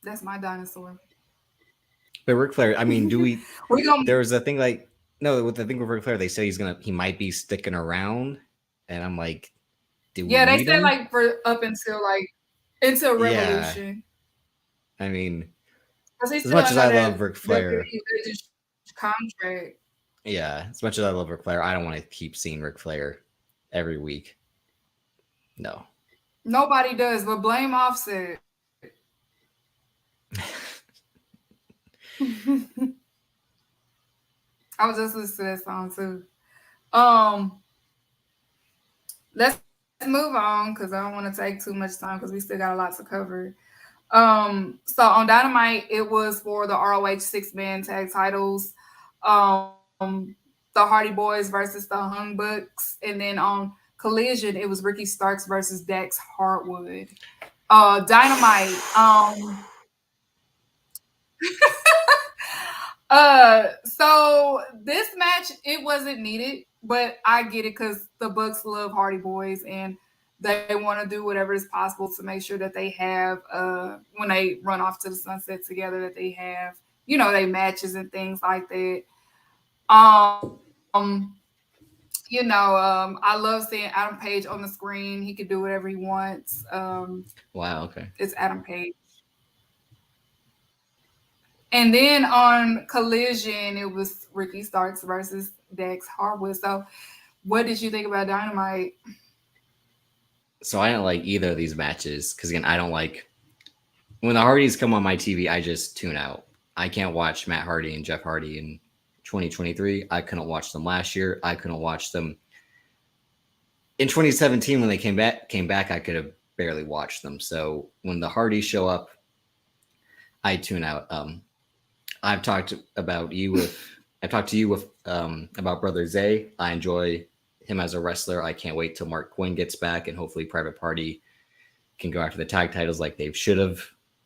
Speaker 1: That's my dinosaur.
Speaker 2: But Ric Flair, I mean, do we?
Speaker 1: We gonna
Speaker 2: There was a thing like no, with the thing with Ric Flair, they say he might be sticking around, and I'm like, do we
Speaker 1: yeah, they
Speaker 2: need
Speaker 1: said
Speaker 2: him?
Speaker 1: like for up until like until
Speaker 2: Yeah,
Speaker 1: Revolution.
Speaker 2: I mean,
Speaker 1: Cause he's
Speaker 2: as
Speaker 1: still
Speaker 2: much as
Speaker 1: under
Speaker 2: I
Speaker 1: that
Speaker 2: love Ric Flair,
Speaker 1: WWE contract.
Speaker 2: yeah, as much as I love Ric Flair, I don't want to keep seeing Ric Flair every week. No.
Speaker 1: Nobody does, but blame Offset. I was just listening to that song too. Um, let's move on because I don't want to take too much time because we still got a lot to cover. So on Dynamite, it was for the ROH six-man tag titles. The Hardy Boys versus the Hung Bucks, and then on Collision, it was Ricky Starks versus Dax Hartwood. Dynamite. So this match it wasn't needed, but I get it because the Bucks love Hardy Boys and they want to do whatever is possible to make sure that they have when they run off to the sunset together that they have they matches and things like that. Um, I love seeing Adam Page on the screen. He could do whatever he wants.
Speaker 2: Wow. Okay.
Speaker 1: It's Adam Page. And then on Collision, it was Ricky Starks versus Dax Harwood. So, what did you think about Dynamite?
Speaker 2: So I don't like either of these matches because again, I don't like when the Hardys come on my TV. I just tune out. I can't watch Matt Hardy and Jeff Hardy in 2023. I couldn't watch them last year. I couldn't watch them in 2017 when they came back. I could have barely watched them. So when the Hardys show up, I tune out. I've talked to you with about Brother Zay. I enjoy him as a wrestler. I can't wait till Mark Quinn gets back and hopefully Private Party can go after the tag titles like they should have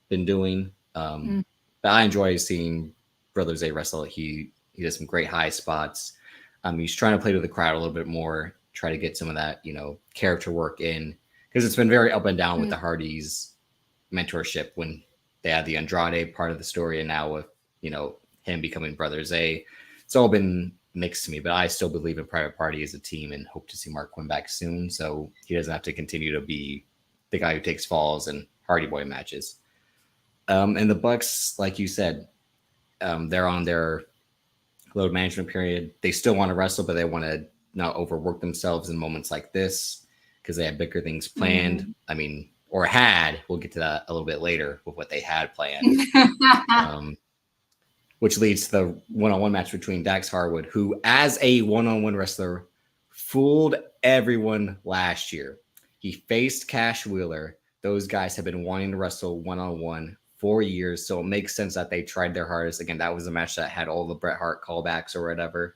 Speaker 2: been doing. But I enjoy seeing Brother Zay wrestle. He does some great high spots. He's trying to play to the crowd a little bit more, try to get some of that, character work in because it's been very up and down with the Hardys mentorship when they had the Andrade part of the story and now with, him becoming Brother Zay. It's all been mixed to me, but I still believe in Private Party as a team and hope to see Mark Quinn back soon so he doesn't have to continue to be the guy who takes falls and Hardy Boy matches. And the Bucks, like you said, they're on their load management period. They still want to wrestle, but they want to not overwork themselves in moments like this because they have bigger things planned.
Speaker 1: Mm-hmm.
Speaker 2: I mean, or had. We'll get to that a little bit later with what they had planned. Which leads to the one-on-one match between Dax Harwood, who, as a one-on-one wrestler, fooled everyone last year. He faced Cash Wheeler. Those guys have been wanting to wrestle one-on-one for years, so it makes sense that they tried their hardest. Again, that was a match that had all the Bret Hart callbacks or whatever.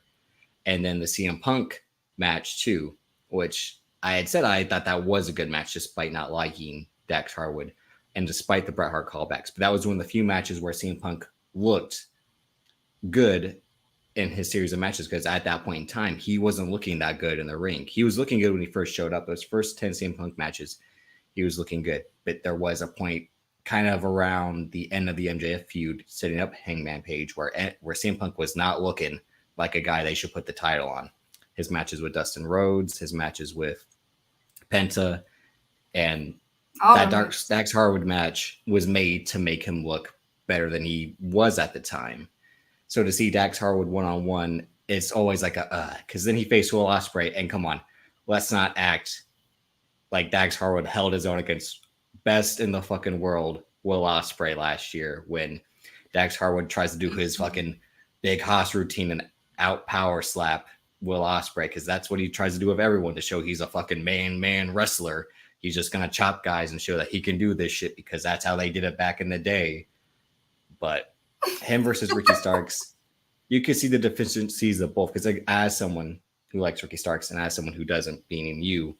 Speaker 2: And then the CM Punk match, too, which I had said I thought that was a good match despite not liking Dax Harwood and despite the Bret Hart callbacks. But that was one of the few matches where CM Punk looked good in his series of matches because at that point in time, he wasn't looking that good in the ring. He was looking good when he first showed up. Those first 10 CM Punk matches, he was looking good. But there was a point kind of around the end of the MJF feud setting up Hangman Page where CM Punk was not looking like a guy they should put the title on. His matches with Dustin Rhodes, his matches with Penta, and
Speaker 1: All
Speaker 2: That
Speaker 1: the matches.
Speaker 2: Dax Harwood match was made to make him look better than he was at the time. So to see Dax Harwood one on one, it's always like a because then he faced Will Ospreay, and come on, let's not act like Dax Harwood held his own against best in the fucking world Will Ospreay last year when Dax Harwood tries to do his fucking big Haas routine and out power slap Will Ospreay because that's what he tries to do with everyone to show he's a fucking man wrestler. He's just gonna chop guys and show that he can do this shit because that's how they did it back in the day. But him versus Ricky Starks, you can see the deficiencies of both. Because like, as someone who likes Ricky Starks and as someone who doesn't, meaning you,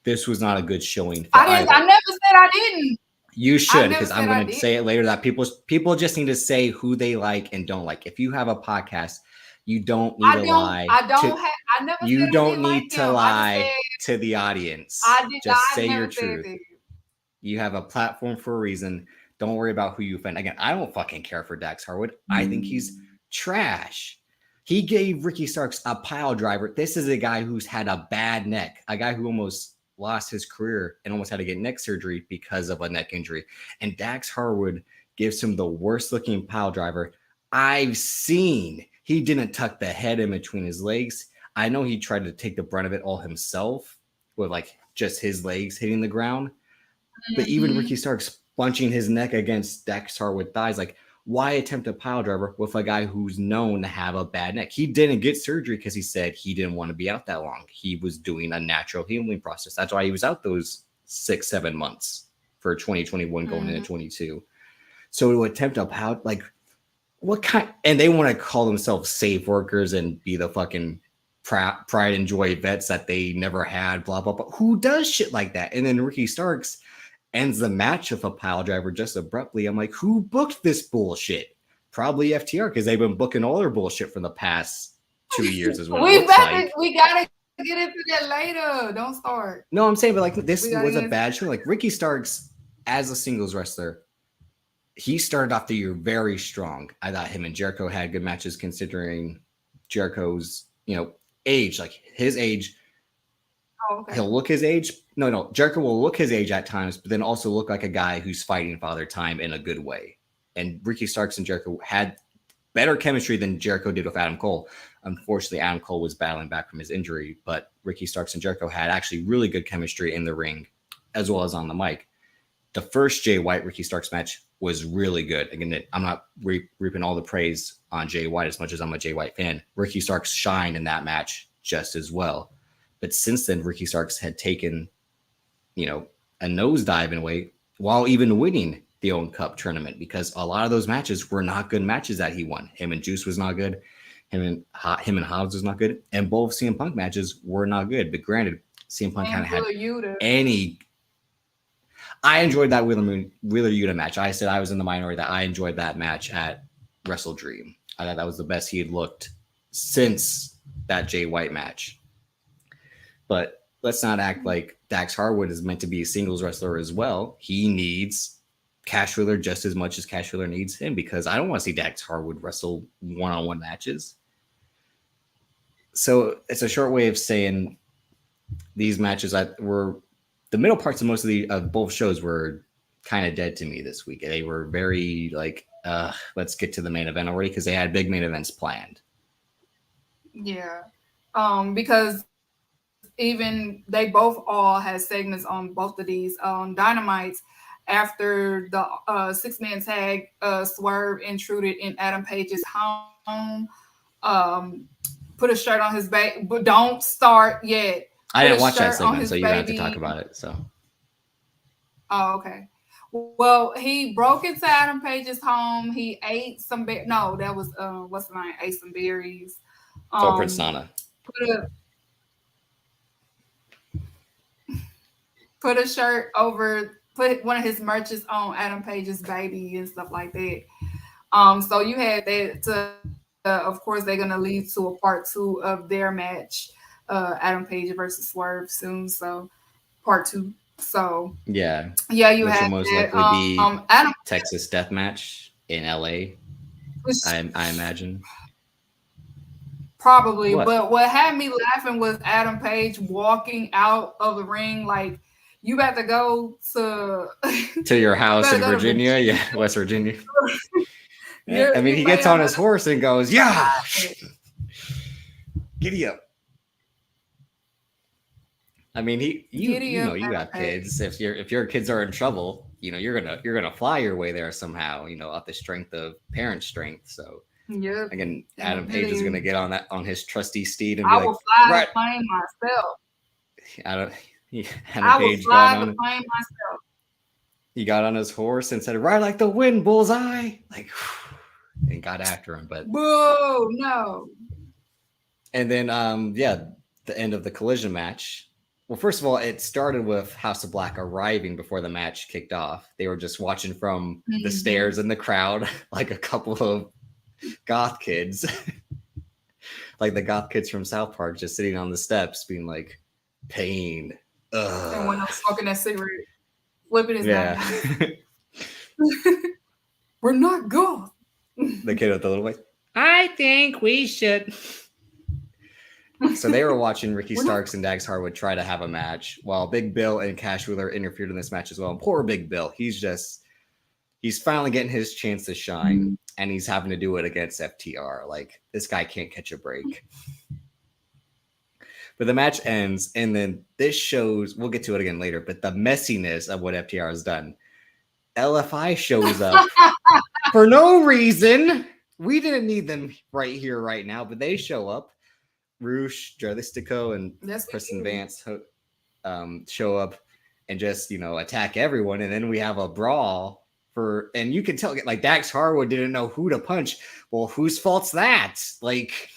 Speaker 2: this was not a good showing for
Speaker 1: I didn't.
Speaker 2: either.
Speaker 1: I never said I didn't.
Speaker 2: You
Speaker 1: I
Speaker 2: should,
Speaker 1: never
Speaker 2: because I'm
Speaker 1: said I
Speaker 2: going to
Speaker 1: did.
Speaker 2: say it later that people just need to say who they like and don't like. If you have a podcast, you don't need to lie
Speaker 1: I don't
Speaker 2: to.
Speaker 1: have. I never
Speaker 2: You
Speaker 1: said I
Speaker 2: don't
Speaker 1: didn't like
Speaker 2: need to
Speaker 1: him. I just
Speaker 2: lie
Speaker 1: said
Speaker 2: to the audience.
Speaker 1: I did.
Speaker 2: Just
Speaker 1: I
Speaker 2: say your
Speaker 1: never said
Speaker 2: truth.
Speaker 1: that.
Speaker 2: You have a platform for a reason. Don't worry about who you offend. Again, I don't fucking care for Dax Harwood. I think he's trash. He gave Ricky Starks a pile driver. This is a guy who's had a bad neck, a guy who almost lost his career and almost had to get neck surgery because of a neck injury. And Dax Harwood gives him the worst looking pile driver I've seen. He didn't tuck the head in between his legs. I know he tried to take the brunt of it all himself with like just his legs hitting the ground. But even Ricky Starks bunching his neck against Dax Harwood thighs, like, why attempt a pile driver with a guy who's known to have a bad neck? He didn't get surgery because he said he didn't want to be out that long. He was doing a natural healing process. That's why he was out those 6-7 months for 2021 going into 22. So to attempt a pile, like, what kind? And they want to call themselves safe workers and be the fucking pride and joy vets that they never had, blah, blah, blah. Who does shit like that? And then Ricky Starks ends the match with a pile driver just abruptly. I'm like, who booked this bullshit? Probably FTR because they've been booking all their bullshit from the past 2 years, is what it looks like.
Speaker 1: We gotta get into that later. Don't start.
Speaker 2: No, I'm saying, but like this was a bad show. Like Ricky Starks as a singles wrestler, he started off the year very strong. I thought him and Jericho had good matches considering Jericho's, age, like his age. Oh, okay. He'll look his age. No, Jericho will look his age at times, but then also look like a guy who's fighting Father Time in a good way. And Ricky Starks and Jericho had better chemistry than Jericho did with Adam Cole. Unfortunately, Adam Cole was battling back from his injury, but Ricky Starks and Jericho had actually really good chemistry in the ring as well as on the mic. The first Jay White Ricky Starks match was really good. Again, I'm not reaping all the praise on Jay White as much as I'm a Jay White fan. Ricky Starks shined in that match just as well. But since then, Ricky Starks had taken, a nosedive in a way while even winning the Owen Cup tournament because a lot of those matches were not good matches that he won. Him and Juice was not good. Him and Hobbs was not good. And both CM Punk matches were not good. But granted, CM Punk kind of had any. I enjoyed that Wheeler Yuta match. I said I was in the minority that I enjoyed that match at Wrestle Dream. I thought that was the best he had looked since that Jay White match. But let's not act like Dax Harwood is meant to be a singles wrestler as well. He needs Cash Wheeler just as much as Cash Wheeler needs him because I don't want to see Dax Harwood wrestle one-on-one matches. So it's a short way of saying these matches that were the middle parts of most of both shows were kind of dead to me this week. They were very like, let's get to the main event already because they had big main events planned.
Speaker 1: Yeah, because even they both all had segments on both of these Dynamites after the 6-man tag Swerve intruded in Adam Page's home, put a shirt on his back, but don't start yet.
Speaker 2: I didn't watch that segment, so you have to talk about it. So.
Speaker 1: Oh, okay. Well, he broke into Adam Page's home. He ate some no, that was what's the name? Ate some berries.
Speaker 2: Prince Nana.
Speaker 1: Put a shirt over, put one of his merches on Adam Page's baby and stuff like that. So you had that to, of course, they're gonna lead to a part 2 of their match, Adam Page versus Swerve soon. So part 2. So
Speaker 2: yeah,
Speaker 1: you
Speaker 2: which
Speaker 1: have
Speaker 2: will most
Speaker 1: that.
Speaker 2: likely be Texas Death Match in LA. I imagine.
Speaker 1: Probably, but what had me laughing was Adam Page walking out of the ring like, you about to go to
Speaker 2: To your
Speaker 1: you
Speaker 2: house
Speaker 1: better
Speaker 2: in
Speaker 1: go to
Speaker 2: Virginia,
Speaker 1: Virginia.
Speaker 2: yeah, West Virginia. Yeah,
Speaker 1: You're
Speaker 2: I mean,
Speaker 1: you
Speaker 2: he
Speaker 1: may
Speaker 2: gets
Speaker 1: have
Speaker 2: on
Speaker 1: a
Speaker 2: his horse and goes, "Yeah, giddy up." I mean,
Speaker 1: giddy
Speaker 2: you know
Speaker 1: up
Speaker 2: you
Speaker 1: and
Speaker 2: got
Speaker 1: pay.
Speaker 2: kids. If your kids are in trouble, you know you're gonna fly your way there somehow. You know, off the strength of parent strength. So
Speaker 1: Yep.
Speaker 2: again,
Speaker 1: And
Speaker 2: Adam
Speaker 1: I'm
Speaker 2: Page is
Speaker 1: telling
Speaker 2: gonna
Speaker 1: you,
Speaker 2: get on that on his trusty steed and be
Speaker 1: I will
Speaker 2: like,
Speaker 1: fly the
Speaker 2: right,
Speaker 1: plane myself.
Speaker 2: Adam, Adam
Speaker 1: I will
Speaker 2: Page got
Speaker 1: fly the
Speaker 2: on
Speaker 1: plane myself.
Speaker 2: he got on his horse and said, "Ride like the wind, bullseye!" Like, and got after him. But
Speaker 1: Boo! No.
Speaker 2: and then yeah, the end of the collision match. Well, first of all, it started with House of Black arriving before the match kicked off. They were just watching from the
Speaker 1: Hmm.
Speaker 2: stairs in the crowd, like a couple of goth kids, like the goth kids from South Park, just sitting on the steps, being like, "Pain,
Speaker 1: And
Speaker 2: ugh,
Speaker 1: when I'm smoking that cigarette, flipping his
Speaker 2: yeah."
Speaker 1: nose. We're not goth.
Speaker 2: The kid with the little voice. I think we should. So they were watching Ricky
Speaker 1: We're not.
Speaker 2: Starks and Dax Harwood try to have a match, while Big Bill and Cash Wheeler interfered in this match as well. And poor Big Bill, he's finally getting his chance to shine, and he's having to do it against FTR. Like this guy can't catch a break. But the match ends, and then this shows. We'll get to it again later. But the messiness of what FTR has done. LFI shows up for no reason. We didn't need them right here, right now, but they show up. Roosh, Jarlistico, and
Speaker 1: Yes, we
Speaker 2: Preston
Speaker 1: do.
Speaker 2: Vance show up and just attack everyone, and then we have a brawl for, and you can tell like Dax Harwood didn't know who to punch. Well, whose fault's that? Like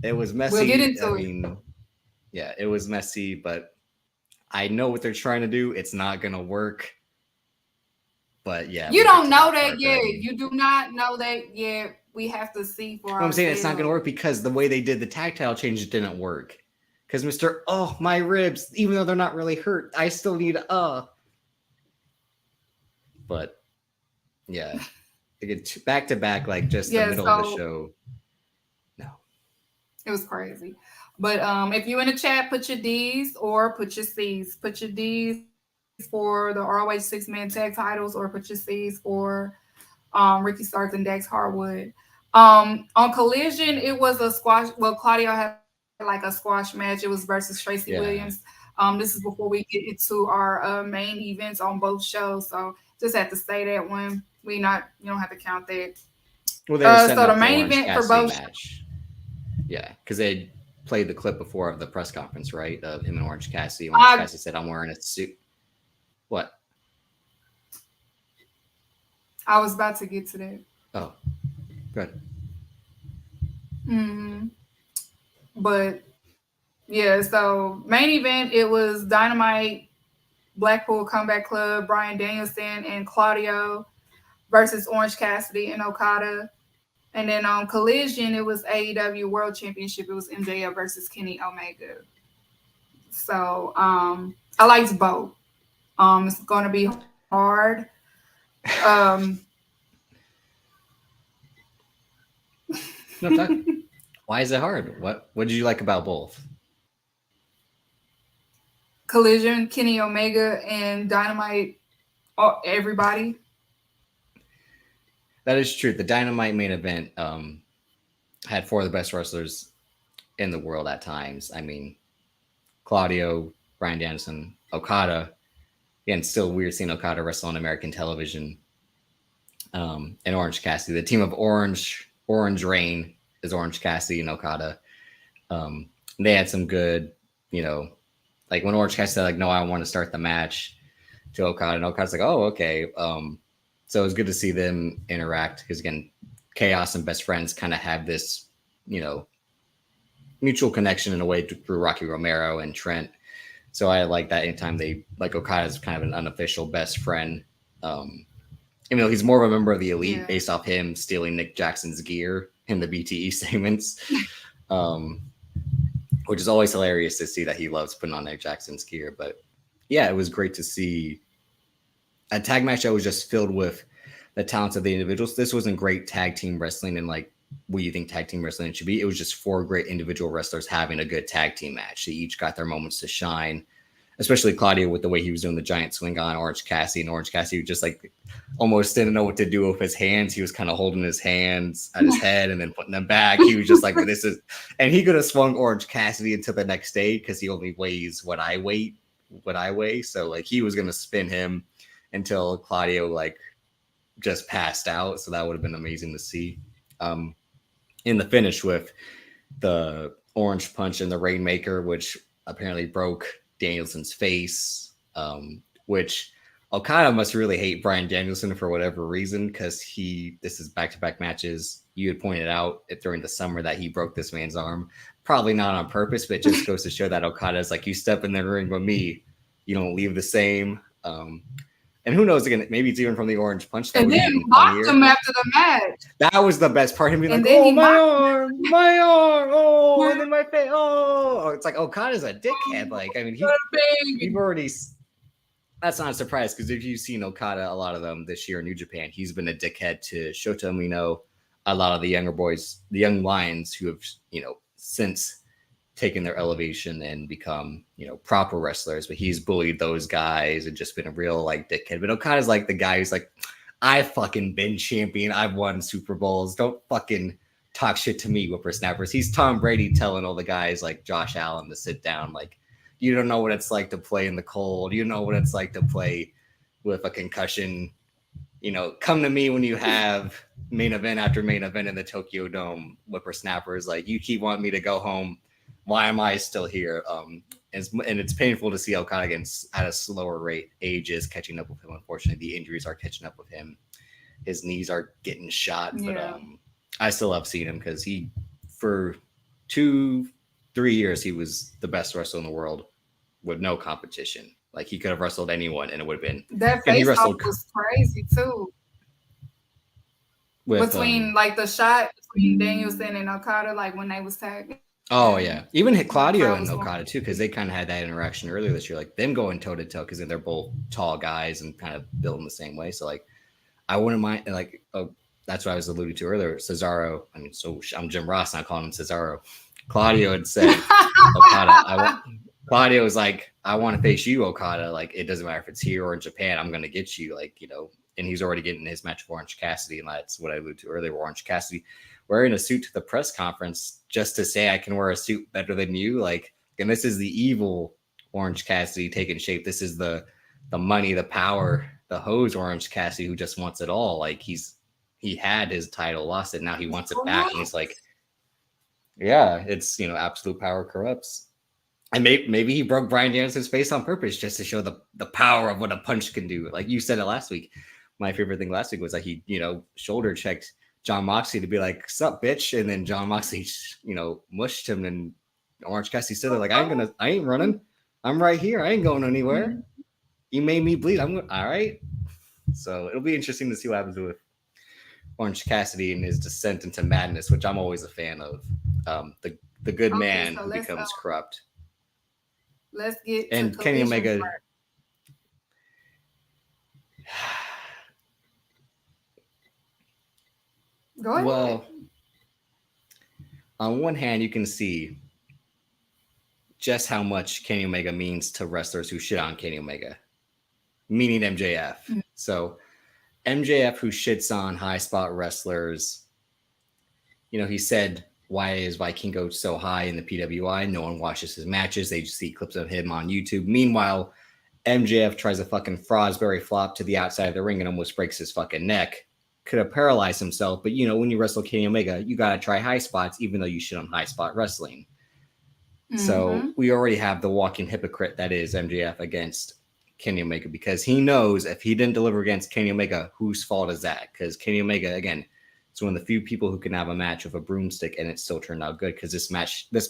Speaker 2: it was
Speaker 1: We'll get
Speaker 2: messy. I
Speaker 1: into it.
Speaker 2: mean, yeah, it was messy, but I know what they're trying to do. It's not gonna work. But yeah,
Speaker 1: You
Speaker 2: we'll get
Speaker 1: don't
Speaker 2: to
Speaker 1: know
Speaker 2: that
Speaker 1: that
Speaker 2: part. But I
Speaker 1: yet.
Speaker 2: mean,
Speaker 1: You do not know that yet. We have to see for
Speaker 2: I'm saying it's not gonna
Speaker 1: ourselves.
Speaker 2: work because the way they did the tactile changes didn't work. Because Mr. Oh, my ribs, even though they're not really hurt, I still need But yeah, again, back to back, like just the
Speaker 1: Yeah,
Speaker 2: middle of the
Speaker 1: so
Speaker 2: show. No,
Speaker 1: it was crazy. But if you in the chat, put your D's or put your C's. Put your D's for the ROH 6-man tag titles or put your C's for Ricky Starks and Dax Harwood. On Collision, it was a squash. Well, Claudio had like a squash match. It was versus Tracy Williams.
Speaker 2: yeah.
Speaker 1: This is before we get into our main events on both shows. So just had to say that one. You don't have to count that.
Speaker 2: Well, they were
Speaker 1: So
Speaker 2: setting
Speaker 1: the
Speaker 2: up the
Speaker 1: main
Speaker 2: Orange
Speaker 1: event for
Speaker 2: Cassidy
Speaker 1: both.
Speaker 2: match. Yeah, because they played the clip before of the press conference, right? Of him and Orange Cassidy. Orange
Speaker 1: I
Speaker 2: Cassidy said, "I'm wearing a suit." What?
Speaker 1: I was about to get to that.
Speaker 2: Oh, good.
Speaker 1: Hmm. But yeah, so main event it was Dynamite, Blackpool Comeback Club, Brian Danielson and Claudio versus Orange Cassidy and Okada. And then on Collision, it was AEW World Championship. It was MJF versus Kenny Omega. So I liked both. It's gonna be hard. Um,
Speaker 2: No, talk. Why is it hard? What did you like about both?
Speaker 1: Collision, Kenny Omega, and Dynamite. Everybody.
Speaker 2: That is true. The Dynamite main event had four of the best wrestlers in the world at times. I mean, Claudio, Brian Danielson, Okada. Again, still weird seeing Okada wrestle on American television. And Orange Cassidy. The team of Orange Rain is Orange Cassidy and Okada. They had some good, you know, like when Orange Cassidy said, like, no, I want to start the match to Okada, and Okada's like, oh, okay. So it was good to see them interact because again, Chaos and Best Friends kind of have this, you know, mutual connection in a way through Rocky Romero and Trent. So I like that anytime they like Okada's kind of an unofficial best friend. Even though he's more of a member of the elite
Speaker 1: Yeah.
Speaker 2: based off him stealing Nick Jackson's gear in the BTE segments, which is always hilarious to see that he loves putting on Nick Jackson's gear. But yeah, it was great to see a tag match that was just filled with the talents of the individuals. This wasn't great tag team wrestling and like what you think tag team wrestling should be. It was just four great individual wrestlers having a good tag team match. They each got their moments to shine. especially Claudio with the way he was doing the giant swing on Orange Cassidy, and Orange Cassidy just like almost didn't know what to do with his hands. He was kind of holding his hands at his head and then putting them back. He was just like, this is, and he could have swung Orange Cassidy until the next day because he only weighs what I weigh. So like he was going to spin him until Claudio like just passed out. So that would have been amazing to see. In the finish with the orange punch and the Rainmaker, which apparently broke Danielson's face, which Okada must really hate Bryan Danielson for whatever reason, because this is back-to-back matches. You had pointed out during the summer that he broke this man's arm, probably not on purpose, but it just goes to show that Okada is like, you step in the ring with me, you don't leave the same. And who knows, again, maybe it's even from the orange punch.
Speaker 1: And then he mocked him after the match.
Speaker 2: That was the best part. Him being like, oh, my arm, oh, and then my face, oh. It's like, Okada's a dickhead. Like, I mean, we've already, that's not a surprise, because if you've seen Okada, a lot of them this year in New Japan, he's been a dickhead to Shota Umino, a lot of the younger boys, the young lions who have, since taken their elevation and become, proper wrestlers, but he's bullied those guys and just been a real like dickhead. But Okada's like the guy who's like, I've fucking been champion. I've won Super Bowls. Don't fucking talk shit to me, whippersnappers. He's Tom Brady telling all the guys like Josh Allen to sit down. Like, you don't know what it's like to play in the cold. You know what it's like to play with a concussion. Come to me when you have main event after main event in the Tokyo Dome, whippersnappers. Like, you keep wanting me to go home. Why am I still here? And it's painful to see Okada again at a slower rate. Age is catching up with him. Unfortunately, the injuries are catching up with him. His knees are getting shot. Yeah. But I still love seeing him, because for 2-3 years, he was the best wrestler in the world with no competition. Like, he could have wrestled anyone, and it would have been.
Speaker 1: That face off was crazy too. Between like the shot between Danielson and Okada, like when they was tagging.
Speaker 2: Oh, yeah. Even hit Claudio and Okada, too, because they kind of had that interaction earlier this year. Like, them going toe-to-toe, because they're both tall guys and kind of built in the same way. So, like, I wouldn't mind, like, that's what I was alluding to earlier. Cesaro, I'm Jim Ross, not calling him Cesaro. Claudio had said, Okada, Claudio was like, I want to face you, Okada. Like, it doesn't matter if it's here or in Japan, I'm going to get you. Like, and he's already getting his match with Orange Cassidy, and that's what I alluded to earlier, Orange Cassidy wearing a suit to the press conference just to say I can wear a suit better than you. Like, and this is the evil Orange Cassidy taking shape. This is the money, the power, the hose Orange Cassidy who just wants it all. Like, he had his title, lost it, now he wants it back. And he's like, yeah, it's, absolute power corrupts. And maybe he broke Bryan Danielson's face on purpose just to show the power of what a punch can do. Like you said it last week. My favorite thing last week was like he, shoulder checked John Moxley to be like, sup, bitch. And then John Moxley, mushed him, and Orange Cassidy stood there like, I ain't running. I'm right here. I ain't going anywhere. You made me bleed. All right. So it'll be interesting to see what happens with Orange Cassidy and his descent into madness, which I'm always a fan of. The good man who becomes corrupt.
Speaker 1: Let's get
Speaker 2: and
Speaker 1: to
Speaker 2: Kenny Omega.
Speaker 1: Go ahead.
Speaker 2: Well, on one hand, you can see just how much Kenny Omega means to wrestlers who shit on Kenny Omega, meaning MJF. Mm-hmm. So MJF, who shits on high spot wrestlers, he said, why is Vikingo so high in the PWI? No one watches his matches. They just see clips of him on YouTube. Meanwhile, MJF tries a fucking Frosberry flop to the outside of the ring and almost breaks his fucking neck. Could have paralyzed himself. But, when you wrestle Kenny Omega, you got to try high spots, even though you shit on high spot wrestling. Mm-hmm. So we already have the walking hypocrite that is MJF against Kenny Omega, because he knows if he didn't deliver against Kenny Omega, whose fault is that? Because Kenny Omega, again, is one of the few people who can have a match with a broomstick and it still turned out good, because this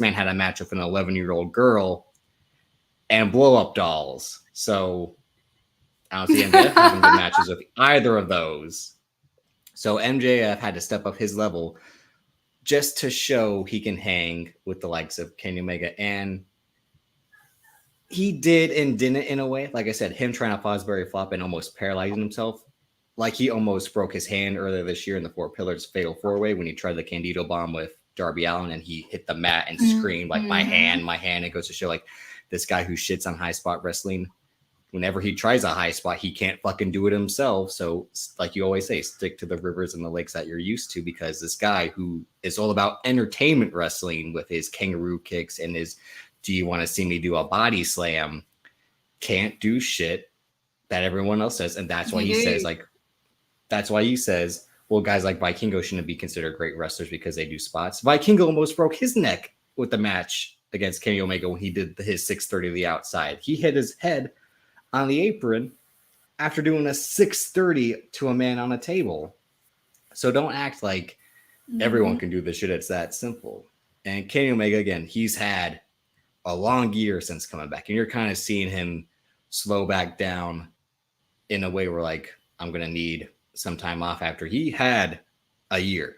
Speaker 2: man had a match with an 11-year-old girl and blow-up dolls. So I don't see MJF having good matches with either of those. So MJF had to step up his level just to show he can hang with the likes of Kenny Omega. And he did and didn't in a way. Like I said, him trying to Fosbury flop and almost paralyzing himself. Like he almost broke his hand earlier this year in the Four Pillars Fatal 4-Way when he tried the Candido Bomb with Darby Allin and he hit the mat and screamed like, my hand. It goes to show like this guy who shits on high spot wrestling. Whenever he tries a high spot, he can't fucking do it himself. So, like you always say, stick to the rivers and the lakes that you're used to, because this guy who is all about entertainment wrestling with his kangaroo kicks and his "do you want to see me do a body slam" can't do shit that everyone else says. And that's why he says, like, that's why he says, well, guys like Vikingo shouldn't be considered great wrestlers because they do spots. Vikingo almost broke his neck with the match against Kenny Omega when he did his 630 to the outside. He hit his head on the apron after doing a 630 to a man on a table. So don't act like everyone can do this shit. It's that simple. And Kenny Omega, again, he's had a long year since coming back, and you're kind of seeing him slow back down in a way where, like, I'm going to need some time off after he had a year.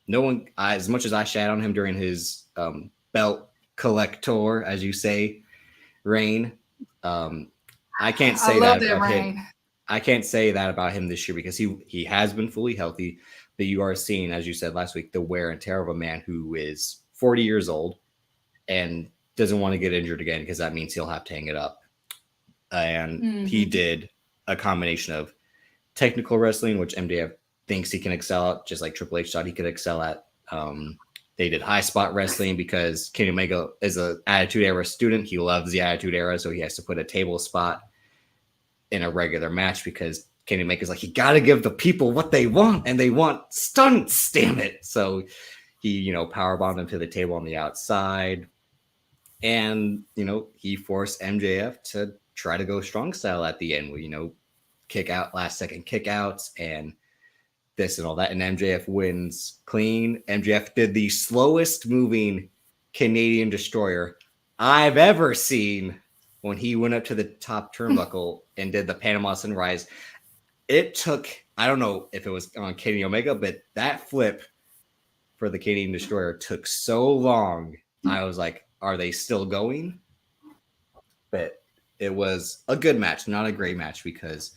Speaker 2: No one, as much as I shat on him during his belt collector, as you say, reign, I can't say that about him. I can't say that about him this year because he has been fully healthy, but you are seeing, as you said last week, the wear and tear of a man who is 40 years old and doesn't want to get injured again, because that means he'll have to hang it up. And he did a combination of technical wrestling, which MJF thinks he can excel at, just like Triple H thought he could excel at. They did high spot wrestling because Kenny Omega is an Attitude Era student. He loves the Attitude Era, so he has to put a table spot in a regular match because Kenny Omega's like, you got to give the people what they want, and they want stunts, damn it. So he, powerbombed him to the table on the outside. And, he forced MJF to try to go strong style at the end with, kick out, last second kickouts and this and all that. And MJF wins clean. MJF did the slowest moving Canadian Destroyer I've ever seen when he went up to the top turnbuckle and did the Panama Sunrise. It took, I don't know if it was on Kenny Omega, but that flip for the Canadian Destroyer took so long. I was like, are they still going? But it was a good match, not a great match, because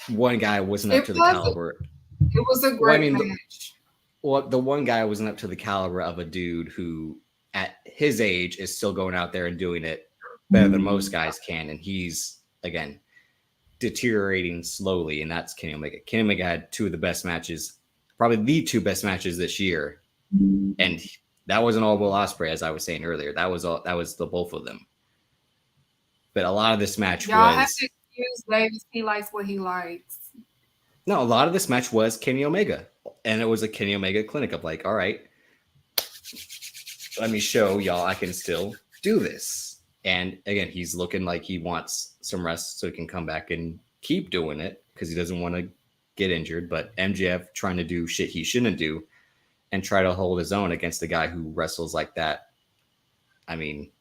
Speaker 2: one guy wasn't up to the caliber.
Speaker 1: It was a great match.
Speaker 2: The one guy wasn't up to the caliber of a dude who, at his age, is still going out there and doing it better than most guys can. And he's, again, deteriorating slowly, and that's Kenny Omega. Kenny Omega had two of the best matches, probably the two best matches this year. And that wasn't all Will Ospreay, as I was saying earlier. That was the both of them. But a lot of this match
Speaker 1: Y'all have to excuse Davis. He likes what he likes.
Speaker 2: No, a lot of this match was Kenny Omega. And it was a Kenny Omega clinic of like, all right, let me show y'all I can still do this. And again, he's looking like he wants some rest so he can come back and keep doing it because he doesn't want to get injured. But MJF trying to do shit he shouldn't do and try to hold his own against a guy who wrestles like that. I mean,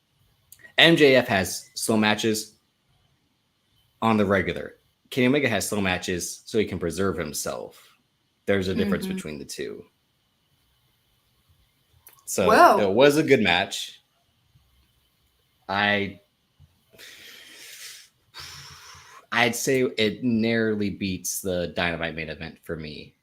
Speaker 2: MJF has slow matches on the regular. Kenny Omega has slow matches so he can preserve himself. There's a difference between the two. So it was a good match. I'd say it narrowly beats the Dynamite main event for me.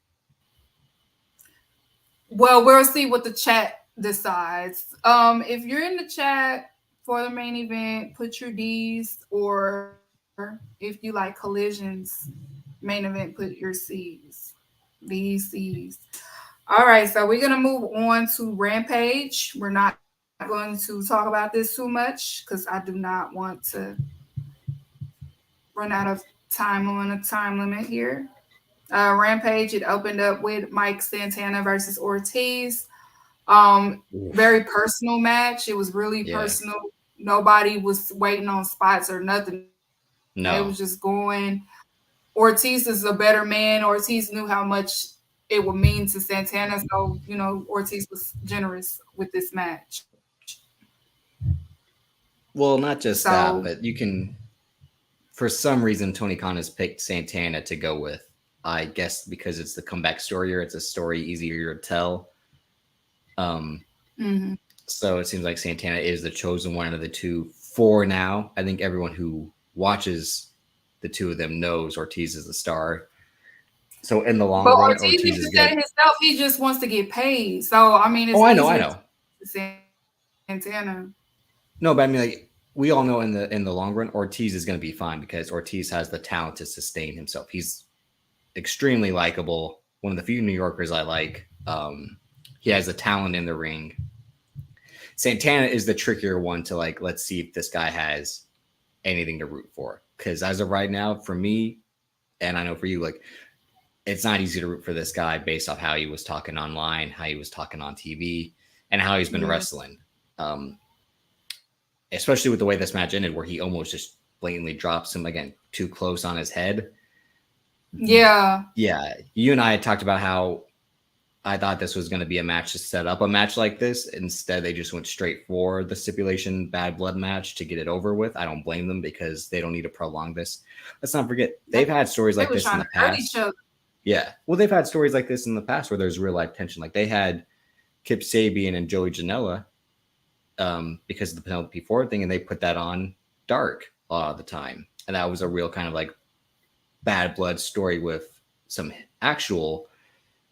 Speaker 1: Well, we'll see what the chat decides. If you're in the chat for the main event, put your D's, or if you like Collision's main event, put your C's. These C's. All right, so we're gonna move on to Rampage. We're not going to talk about this too much because I do not want to run out of time on a time limit here. Rampage, it opened up with Mike Santana versus Ortiz. Very personal match. It was really personal. Nobody was waiting on spots or nothing.
Speaker 2: No.
Speaker 1: It was just going. Ortiz is a better man. Ortiz knew how much it would mean to Santana. So, Ortiz was generous with this match.
Speaker 2: Well, not just that, but you can, for some reason, Tony Khan has picked Santana to go with. I guess because it's the comeback story, or it's a story easier to tell. So it seems like Santana is the chosen one of the two for now. I think everyone who watches the two of them knows Ortiz is the star. So in the long run,
Speaker 1: Ortiz is good. Himself, he just wants to get paid. So I mean, it's
Speaker 2: I know.
Speaker 1: Santana.
Speaker 2: No, but I mean, like, we all know in the long run, Ortiz is going to be fine because Ortiz has the talent to sustain himself. He's extremely likable. One of the few New Yorkers I like. He has the talent in the ring. Santana is the trickier one to like. Let's see if this guy has anything to root for. Because as of right now, for me, and I know for you, like it's not easy to root for this guy based off how he was talking online, how he was talking on TV, and how he's been
Speaker 1: Yeah.
Speaker 2: wrestling. Especially with the way this match ended, where he almost just blatantly drops him again too close on his head.
Speaker 1: Yeah.
Speaker 2: Yeah, you and I had talked about how I thought this was going to be a match to set up a match like this. Instead, they just went straight for the stipulation bad blood match to get it over with. I don't blame them because they don't need to prolong this. Let's not forget, they've had stories
Speaker 1: They
Speaker 2: like
Speaker 1: were
Speaker 2: this in
Speaker 1: trying
Speaker 2: the
Speaker 1: to hurt each
Speaker 2: past.
Speaker 1: other.
Speaker 2: Yeah. Well, they've had stories like this in the past where there's real life tension. Like they had Kip Sabian and Joey Janela because of the Penelope Ford thing, and they put that on Dark a lot of the time. And that was a real kind of like bad blood story with some actual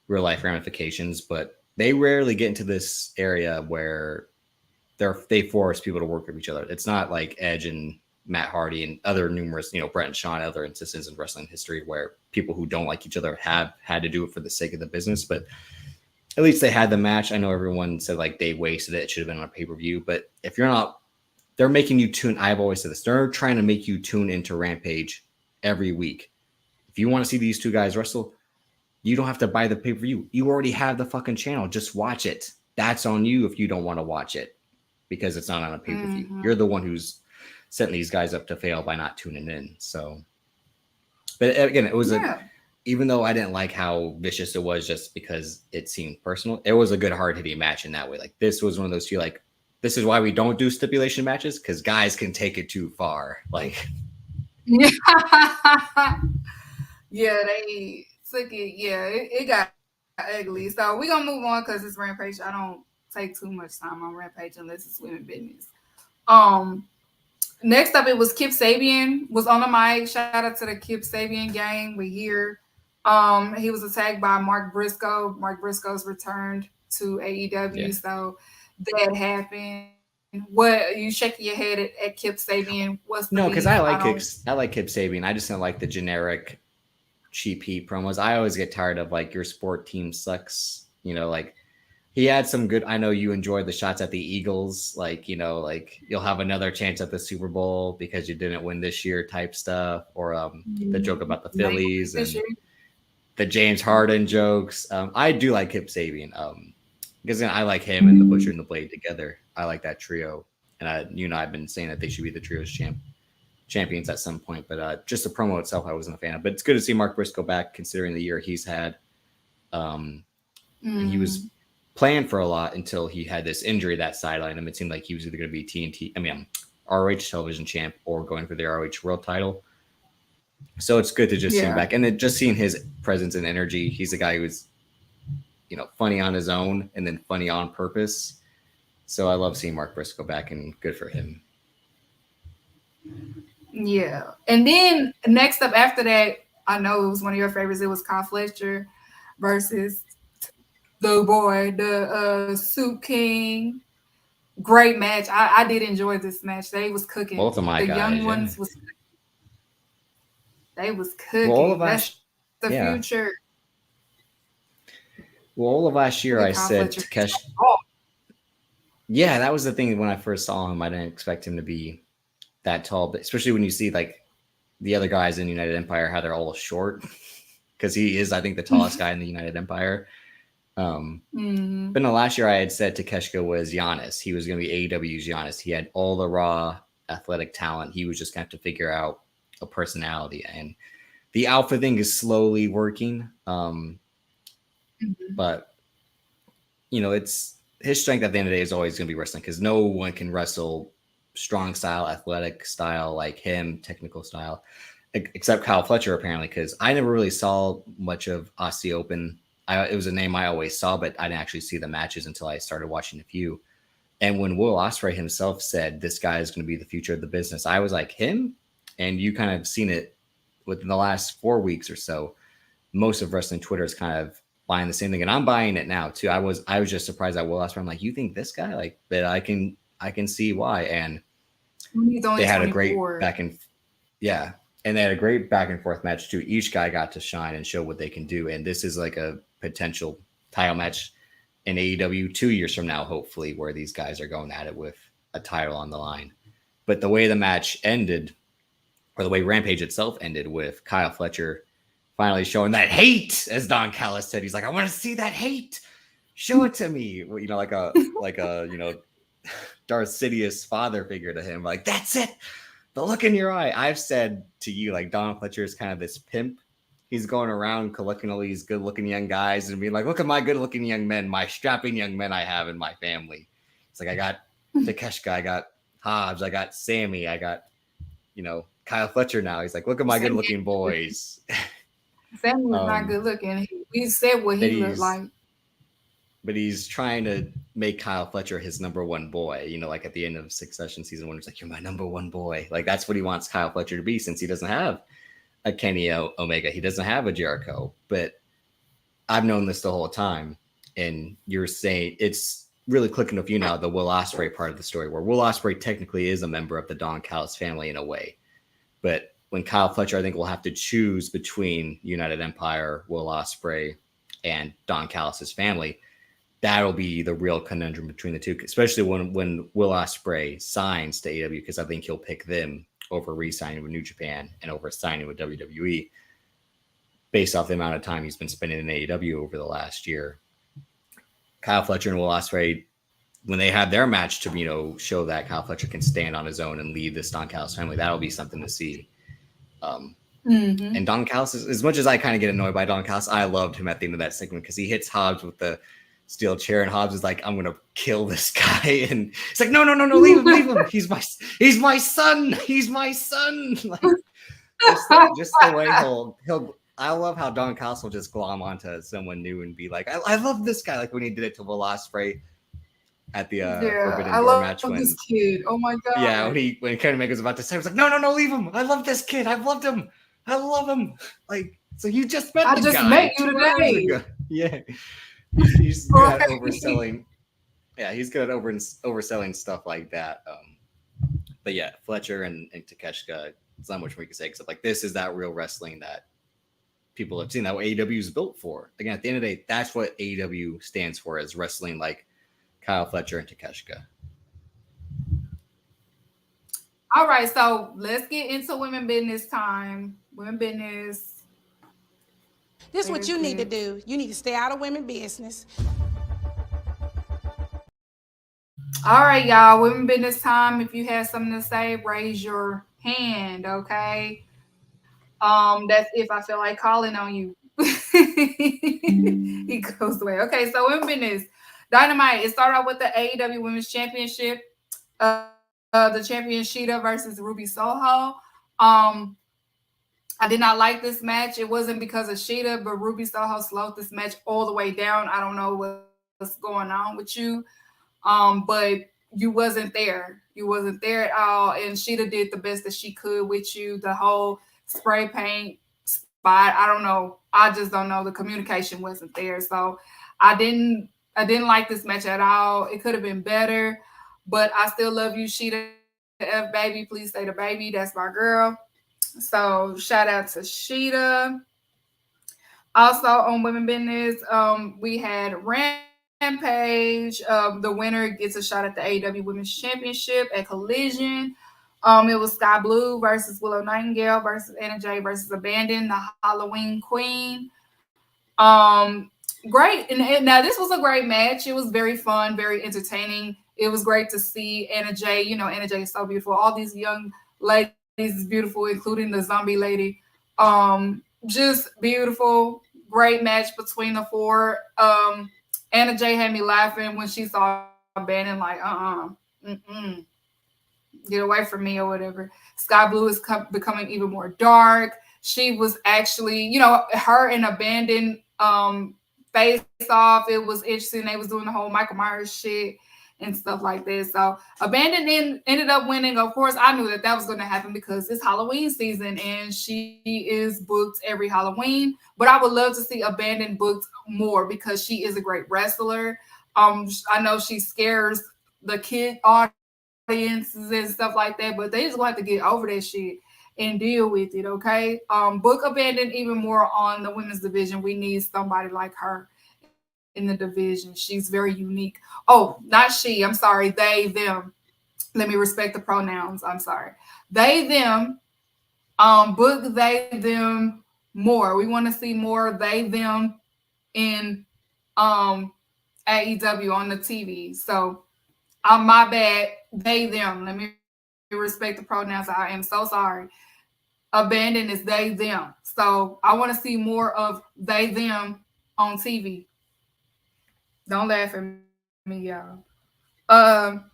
Speaker 2: real life ramifications, but they rarely get into this area where they force people to work with each other. It's not like Edge and Matt Hardy and other numerous, Brett and Shawn, other instances in wrestling history where people who don't like each other have had to do it for the sake of the business. But at least they had the match. I know everyone said like they wasted it. It should have been on a pay-per-view. But if you're not, they're making you tune. I've always said this. They're trying to make you tune into Rampage every week. If you want to see these two guys wrestle, you don't have to buy the pay-per-view. You already have the fucking channel. Just watch it. That's on you if you don't want to watch it because it's not on a pay-per-view.
Speaker 1: Mm-hmm.
Speaker 2: You're the one who's setting these guys up to fail by not tuning in. So, but again, it was
Speaker 1: Yeah.
Speaker 2: even though I didn't like how vicious it was just because it seemed personal, it was a good hard-hitting match in that way. Like this was one of those few like, this is why we don't do stipulation matches because guys can take it too far. Like,
Speaker 1: Yeah. Yeah, they took it. Yeah, it got ugly. So we're gonna move on because it's Rampage. I don't take too much time on Rampage unless it's women business. Um, Next up, it was Kip Sabian was on the mic. Shout out to the Kip Sabian gang. We here. He was attacked by Mark Briscoe. Mark Briscoe's returned to
Speaker 2: yeah.
Speaker 1: AEW, so that happened. What you shaking your head at Kip Sabian? What's the
Speaker 2: No,
Speaker 1: beef?
Speaker 2: because
Speaker 1: I don't.
Speaker 2: I like Kip Sabian. I just don't like the generic cheap heat promos. I always get tired of like your sport team sucks. Like he had some good. I know you enjoyed the shots at the Eagles, like like you'll have another chance at the Super Bowl because you didn't win this year type stuff, or the joke about the Phillies
Speaker 1: This year.
Speaker 2: and the James Harden jokes. I do like Kip Sabian because I like him and the Butcher and the Blade together. I like that trio, and you and I have been saying that they should be the trios champions at some point, but just the promo itself, I wasn't a fan of. But it's good to see Mark Briscoe back, considering the year he's had. And he was planned for a lot until he had this injury that sidelined him. It seemed like he was either going to be ROH television champ or going for the ROH world title. So it's good to just see him back, and then just seeing his presence and energy. He's a guy who's funny on his own and then funny on purpose. So I love seeing Mark Briscoe back, and good for him.
Speaker 1: Yeah. And then next up after that, I know it was one of your favorites. It was Kyle Fletcher versus the boy, the Soup King. Great match. I did enjoy this match. They was cooking.
Speaker 2: Both of my
Speaker 1: The
Speaker 2: guys,
Speaker 1: young ones was they was cooking.
Speaker 2: Well, all of
Speaker 1: That's
Speaker 2: last,
Speaker 1: the future.
Speaker 2: Well, all of last year,
Speaker 1: With
Speaker 2: I
Speaker 1: Kyle
Speaker 2: said
Speaker 1: Fletcher.
Speaker 2: Takeshi.
Speaker 1: Oh,
Speaker 2: Yeah, that was the thing when I first saw him. I didn't expect him to be that tall, but especially when you see like the other guys in United Empire, how they're all short, because he is, I think, the tallest guy in the United Empire. But no, last year I had said Takeshita was Giannis. He was going to be AEW's Giannis. He had all the raw athletic talent. He was just going to have to figure out a personality. And the alpha thing is slowly working. But, it's his strength at the end of the day is always going to be wrestling because no one can wrestle strong style, athletic style like him, technical style, except Kyle Fletcher, apparently, because I never really saw much of Aussie Open. It was a name I always saw, but I didn't actually see the matches until I started watching a few. And when Will Ospreay himself said this guy is going to be the future of the business, I was like, him? And you kind of seen it within the last 4 weeks or so. Most of wrestling Twitter is kind of buying the same thing, and I'm buying it now too. I was just surprised at Will Ospreay. I'm like, you think this guy? Like, but I can see why. And
Speaker 1: He's
Speaker 2: They
Speaker 1: only
Speaker 2: had a great
Speaker 1: 24.
Speaker 2: back and yeah, and they had a great back and forth match too. Each guy got to shine and show what they can do, and this is like a potential title match in AEW 2 years from now, hopefully, where these guys are going at it with a title on the line. But the way the match ended, or the way Rampage itself ended, with Kyle Fletcher finally showing that hate, as Don Callis said, he's like, "I want to see that hate. Show it to me." You know, like a Darth Sidious father figure to him. Like, that's it. The look in your eye. I've said to you, like, Don Fletcher is kind of this pimp. He's going around collecting all these good looking young guys and being like, look at my good looking young men, my strapping young men I have in my family. It's like, I got Takeshka, I got Hobbs, I got Sammy, I got, Kyle Fletcher now. He's like, look at my good looking boys.
Speaker 1: Sammy was not
Speaker 2: um,
Speaker 1: good looking. We said what
Speaker 2: that
Speaker 1: he looked
Speaker 2: he's
Speaker 1: like.
Speaker 2: but he's trying to make Kyle Fletcher his number one boy. Like at the end of Succession season one, he's like, "You're my number one boy." Like that's what he wants Kyle Fletcher to be, since he doesn't have a Kenny Omega, he doesn't have a Jericho. But I've known this the whole time, and you're saying it's really clicking with you now. The Will Ospreay part of the story, where Will Ospreay technically is a member of the Don Callis family in a way, but when Kyle Fletcher, I think, will have to choose between United Empire, Will Ospreay, and Don Callis's family, that'll be the real conundrum between the two, especially when Will Ospreay signs to AEW, because I think he'll pick them over re-signing with New Japan and over signing with WWE, based off the amount of time he's been spending in AEW over the last year. Kyle Fletcher and Will Ospreay, when they have their match to show that Kyle Fletcher can stand on his own and lead this Don Callis family, that'll be something to see. And Don Callis, as much as I kind of get annoyed by Don Callis, I loved him at the end of that segment because he hits Hobbs with the steel chair, and Hobbs is like, "I'm gonna kill this guy," and it's like, "No, leave him. He's my son. He's my son." Like just the way he'll. I love how Don Callis will just glom onto someone new and be like, "I love this guy," like when he did it to Will Ospreay at the
Speaker 1: Yeah,
Speaker 2: Forbidden
Speaker 1: I
Speaker 2: Door
Speaker 1: love
Speaker 2: match
Speaker 1: this
Speaker 2: when.
Speaker 1: kid. Oh my
Speaker 2: Yeah,
Speaker 1: god.
Speaker 2: when Kenny Omega was about to say, I was like, no, leave him. I love this kid. I've loved him. I love him. Like, so you just met
Speaker 1: I
Speaker 2: the
Speaker 1: just met
Speaker 2: guy
Speaker 1: you
Speaker 2: 2 hours
Speaker 1: today.
Speaker 2: ago. Yeah, he's good at
Speaker 1: Right.
Speaker 2: overselling. Yeah, he's good at overselling stuff like that. But yeah, Fletcher and Takeshka, it's not much more you can say except like this is that real wrestling that people have seen, that what AEW is built for. Again, at the end of the day, that's what AEW stands for, is wrestling like Kyle Fletcher and Takeshka.
Speaker 1: All right, so let's get into women business time. Women business.
Speaker 3: This is
Speaker 1: Where
Speaker 3: what
Speaker 1: is
Speaker 3: you need to
Speaker 1: it?
Speaker 3: do. You need to stay out of women business.
Speaker 1: All right, y'all. Women business time. If you have something to say, raise your hand. Okay. That's if I feel like calling on you. He goes away. Okay, so women business. Dynamite. It started out with the AEW Women's Championship. The champion Sheeta versus Ruby Soho. Um, I did not like this match. It wasn't because of Sheeta, but Ruby Soho slowed this match all the way down. I don't know what's going on with you. But you wasn't there. You wasn't there at all. And Sheeta did the best that she could with you. The whole spray paint spot. I don't know. I just don't know. The communication wasn't there. So I didn't I didn't like this match at all. It could have been better. But I still love you, Sheeta F baby. Please stay the baby. That's my girl. So shout out to Sheeta. Also on Women Business, we had Rampage. The winner gets a shot at the AEW Women's Championship at Collision. It was Sky Blue versus Willow Nightingale versus Anna Jay versus Abandon, the Halloween Queen. Great. And now this was a great match. It was very fun, very entertaining. It was great to see Anna Jay. Anna Jay is so beautiful. All these young ladies is beautiful, including the zombie lady. Just beautiful. Great match between the four. Anna Jay had me laughing when she saw Bannon, like, mm-mm, get away from me or whatever. Sky Blue is becoming even more dark. She was actually, her and Abandon face off. It was interesting. They was doing the whole Michael Myers shit and stuff like this. So Abandon ended up winning. Of course, I knew that was going to happen because it's Halloween season and she is booked every Halloween. But I would love to see Abandon booked more because she is a great wrestler. I know she scares the kid audience and stuff like that, but they just gonna have to get over that shit and deal with it, okay? Book abandoned even more on the women's division. We need somebody like her in the division. She's very unique. Oh, not she. I'm sorry. They, them. Let me respect the pronouns. I'm sorry. They, them. Book they, them more. We want to see more they, them in AEW on the TV. So, my bad. They, them. Let me respect the pronouns. I am so sorry. Abandon is they, them. So I want to see more of they, them on TV. Don't laugh at me, y'all. Um,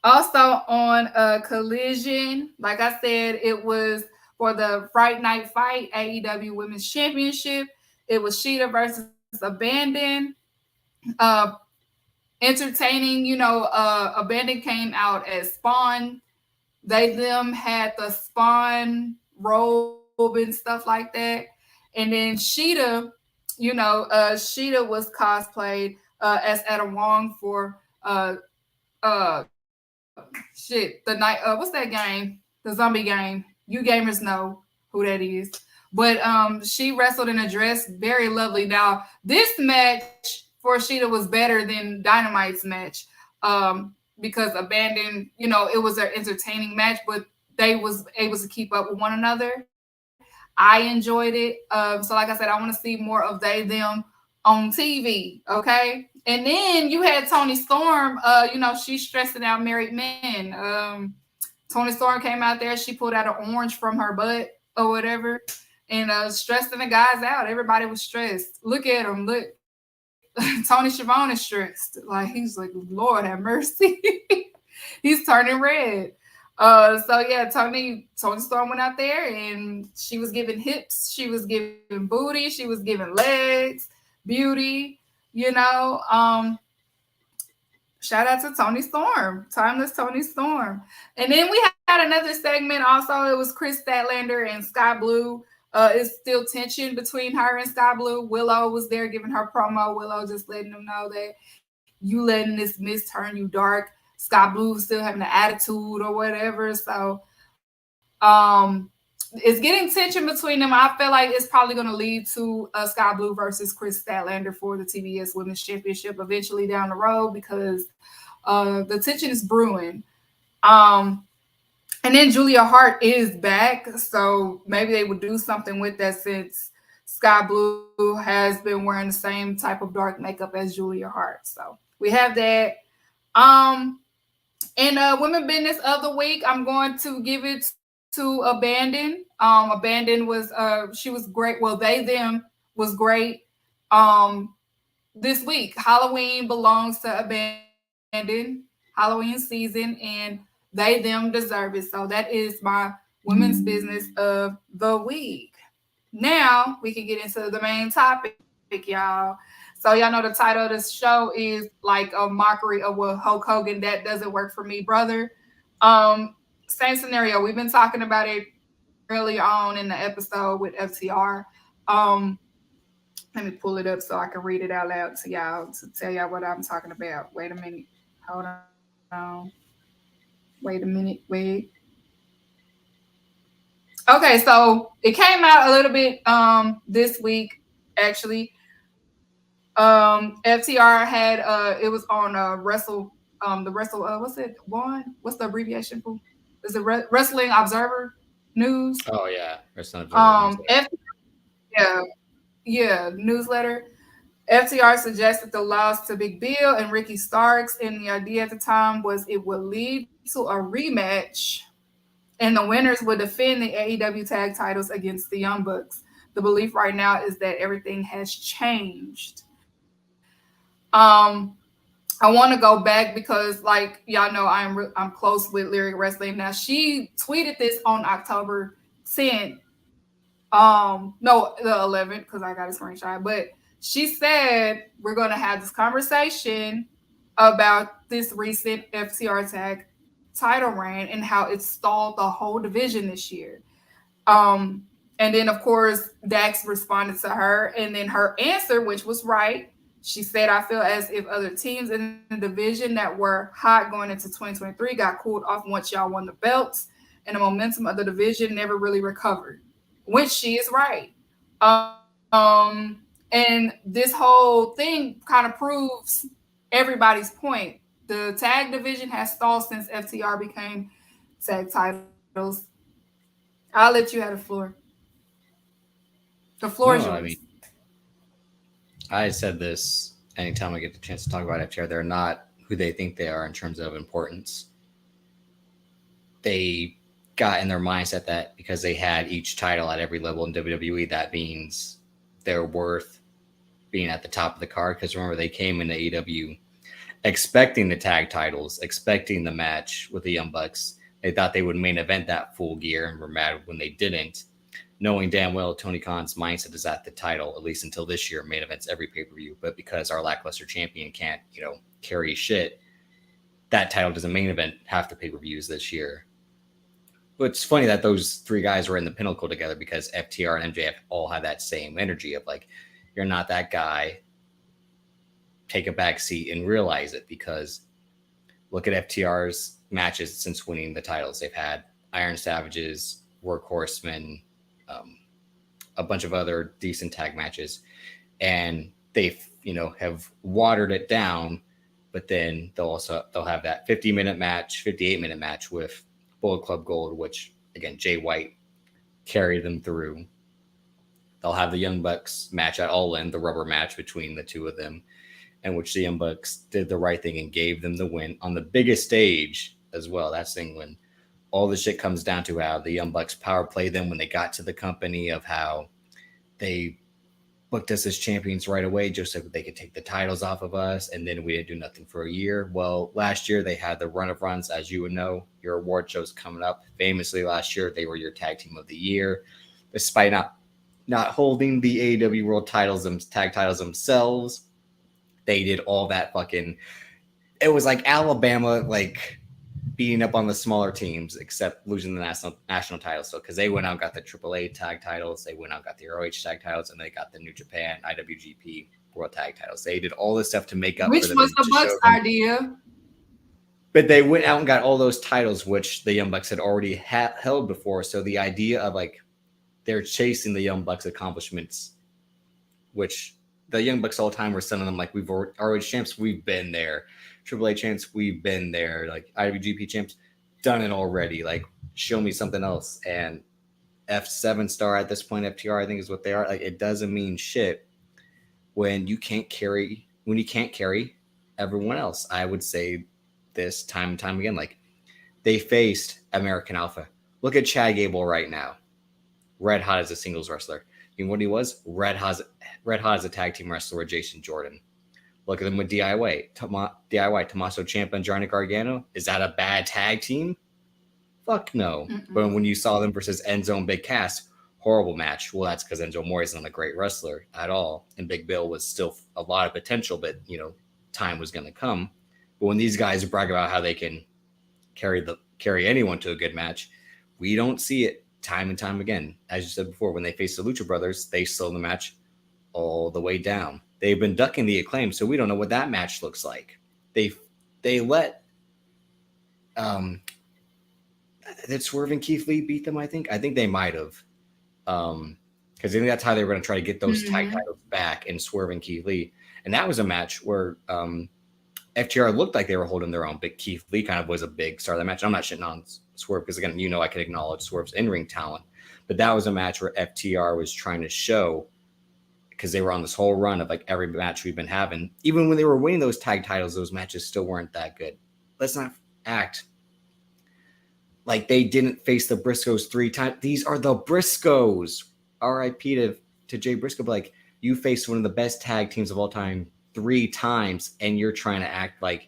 Speaker 1: Also on Collision, like I said, it was for the Fright Night Fight AEW Women's Championship. It was Sheeta versus Abandon. Uh, Entertaining, Abandon came out as Spawn. They them had the Spawn robe and stuff like that. And then Sheeta, Sheeta was cosplayed as Adam Wong for shit, the night what's that game? The zombie game. You gamers know who that is. But she wrestled in a dress, very lovely. Now, this match for Sheeta was better than Dynamite's match. Because Abandon, it was an entertaining match, but they was able to keep up with one another. I enjoyed it. So like I said, I want to see more of they, them on TV. Okay. And then you had Tony Storm, she's stressing out married men. Tony Storm came out there, she pulled out an orange from her butt or whatever, and stressing the guys out. Everybody was stressed. Look at him. Look, Tony Schiavone is stressed. Like, he's like, Lord have mercy. He's turning red. So yeah, Tony Storm went out there and she was giving hips, she was giving booty, she was giving legs, beauty, you know. Shout out to Tony Storm, timeless Tony Storm. And then we had another segment also. It was Chris Statlander and Sky Blue. It's still tension between her and Sky Blue. Willow was there giving her promo. Willow just letting them know that you letting this mist turn you dark. Sky Blue still having an attitude or whatever. So it's getting tension between them. I feel like it's probably going to lead to Sky Blue versus Chris Statlander for the TBS Women's Championship eventually down the road, because the tension is brewing. And then Julia Hart is back, so maybe they would do something with that, since Sky Blue has been wearing the same type of dark makeup as Julia Hart. So we have that. And women business of the week, I'm going to give it to Abandon. Abandon was she was great. Well, they them was great. This week, Halloween belongs to Abandon. Halloween season, and they them deserve it. So that is my women's business of the week. Now we can get into the main topic, y'all. So y'all know the title of this show is like a mockery of what Hulk Hogan, that doesn't work for me, brother. Same scenario. We've been talking about it early on in the episode with FTR. Let me pull it up so I can read it out loud to y'all to tell y'all what I'm talking about. Wait a minute. Hold on. Wait a minute. Wait. Okay, so it came out a little bit this week, actually. FTR had it was on the Wrestle what's it? What's the abbreviation for? Is it Wrestling Observer News?
Speaker 2: Oh yeah, Wrestling Observer News.
Speaker 1: Yeah, yeah, newsletter. FTR suggested the loss to Big Bill and Ricky Starks, and the idea at the time was it would lead to a rematch, and the winners would defend the AEW tag titles against the Young Bucks. The belief right now is that everything has changed. I want to go back because, like y'all know, I'm close with Lyric Wrestling. Now she tweeted this on October 10th. No, the 11th, because I got a screenshot. But she said we're going to have this conversation about this recent FTR tag title reign and how it stalled the whole division this year. And then of course Dax responded to her, and then her answer, which was right, She said, I feel as if other teams in the division that were hot going into 2023 got cooled off once y'all won the belts, and the momentum of the division never really recovered, which she is right. And this whole thing kind of proves everybody's point. The tag division has stalled since FTR became tag titles. I'll let you have the floor. The floor is
Speaker 2: No,
Speaker 1: yours.
Speaker 2: I mean, I said this anytime I get the chance to talk about FTR. They're not who they think they are in terms of importance. They got in their mindset that because they had each title at every level in WWE, that means they're worth being at the top of the card. Because remember, they came into AEW expecting the tag titles, expecting the match with the Young Bucks. They thought they would main event that Full Gear and were mad when they didn't, knowing damn well Tony Khan's mindset is at the title, at least until this year, main events every pay-per-view. But because our lackluster champion can't, carry shit, that title doesn't main event half the pay-per-views this year. But it's funny that those three guys were in the pinnacle together because FTR and MJF all have that same energy of like, you're not that guy. Take a back seat and realize it, because look at FTR's matches since winning the titles. They've had Iron Savages, Workhorsemen, a bunch of other decent tag matches, and they have watered it down. But then they'll have that 50-minute match, 58-minute match with Bullet Club Gold, which again Jay White carried them through. They'll have the Young Bucks match at All In, the rubber match between the two of them, in which the Young Bucks did the right thing and gave them the win on the biggest stage as well. That's the thing, when all the shit comes down to how the Young Bucks power play them when they got to the company, of how they booked us as champions right away just so they could take the titles off of us, and then we didn't do nothing for a year. Well, last year they had the run of runs, as you would know. Your award show's coming up. Famously, last year they were your tag team of the year, despite not holding the AEW World titles, tag titles themselves. They did all that fucking. It was like Alabama, like beating up on the smaller teams, except losing the national titles still, because they went out and got the AAA tag titles, they went out and got the ROH tag titles, and they got the New Japan IWGP World Tag titles. They did all this stuff to make up
Speaker 1: Which
Speaker 2: for them.
Speaker 1: Which was the Bucks' idea.
Speaker 2: But they went out and got all those titles, which the Young Bucks had already held before. So the idea of like they're chasing the Young Bucks accomplishments, which the Young Bucks all the time were sending them like, we've ROH champs, we've been there. AAA champs, we've been there. Like IWGP champs, done it already. Like, show me something else. And F7 star at this point, FTR, I think is what they are. Like, it doesn't mean shit when you can't carry everyone else. I would say this time and time again. Like, they faced American Alpha. Look at Chad Gable right now. Red hot as a singles wrestler. You know what he was? Red hot as a tag team wrestler with Jason Jordan. Look at them with DIY. Tommaso Ciampa and Johnny Gargano. Is that a bad tag team? Fuck no. Mm-mm. But when you saw them versus Enzo and Big Cass, horrible match. Well, that's because Enzo Amore isn't a great wrestler at all. And Big Bill was still a lot of potential, but, time was going to come. But when these guys brag about how they can carry anyone to a good match, we don't see it time and time again. As you said before, when they face the Lucha Brothers, they slow the match all the way down. They've been ducking the Acclaim, so we don't know what that match looks like. They let did Swerve and Keith Lee beat them, I think? I think they might have. Because I think that's how they were going to try to get those tag titles back, in Swerve and Keith Lee. And that was a match where FTR looked like they were holding their own, but Keith Lee kind of was a big star of that match. I'm not shitting on Swerve because, again, I can acknowledge Swerve's in-ring talent. But that was a match where FTR was trying to show, because they were on this whole run of like every match we've been having. Even when they were winning those tag titles, those matches still weren't that good. Let's not act like they didn't face the Briscoes 3 times. These are the Briscoes. R.I.P. to Jay Briscoe. But like, you faced one of the best tag teams of all time 3 times, and you're trying to act like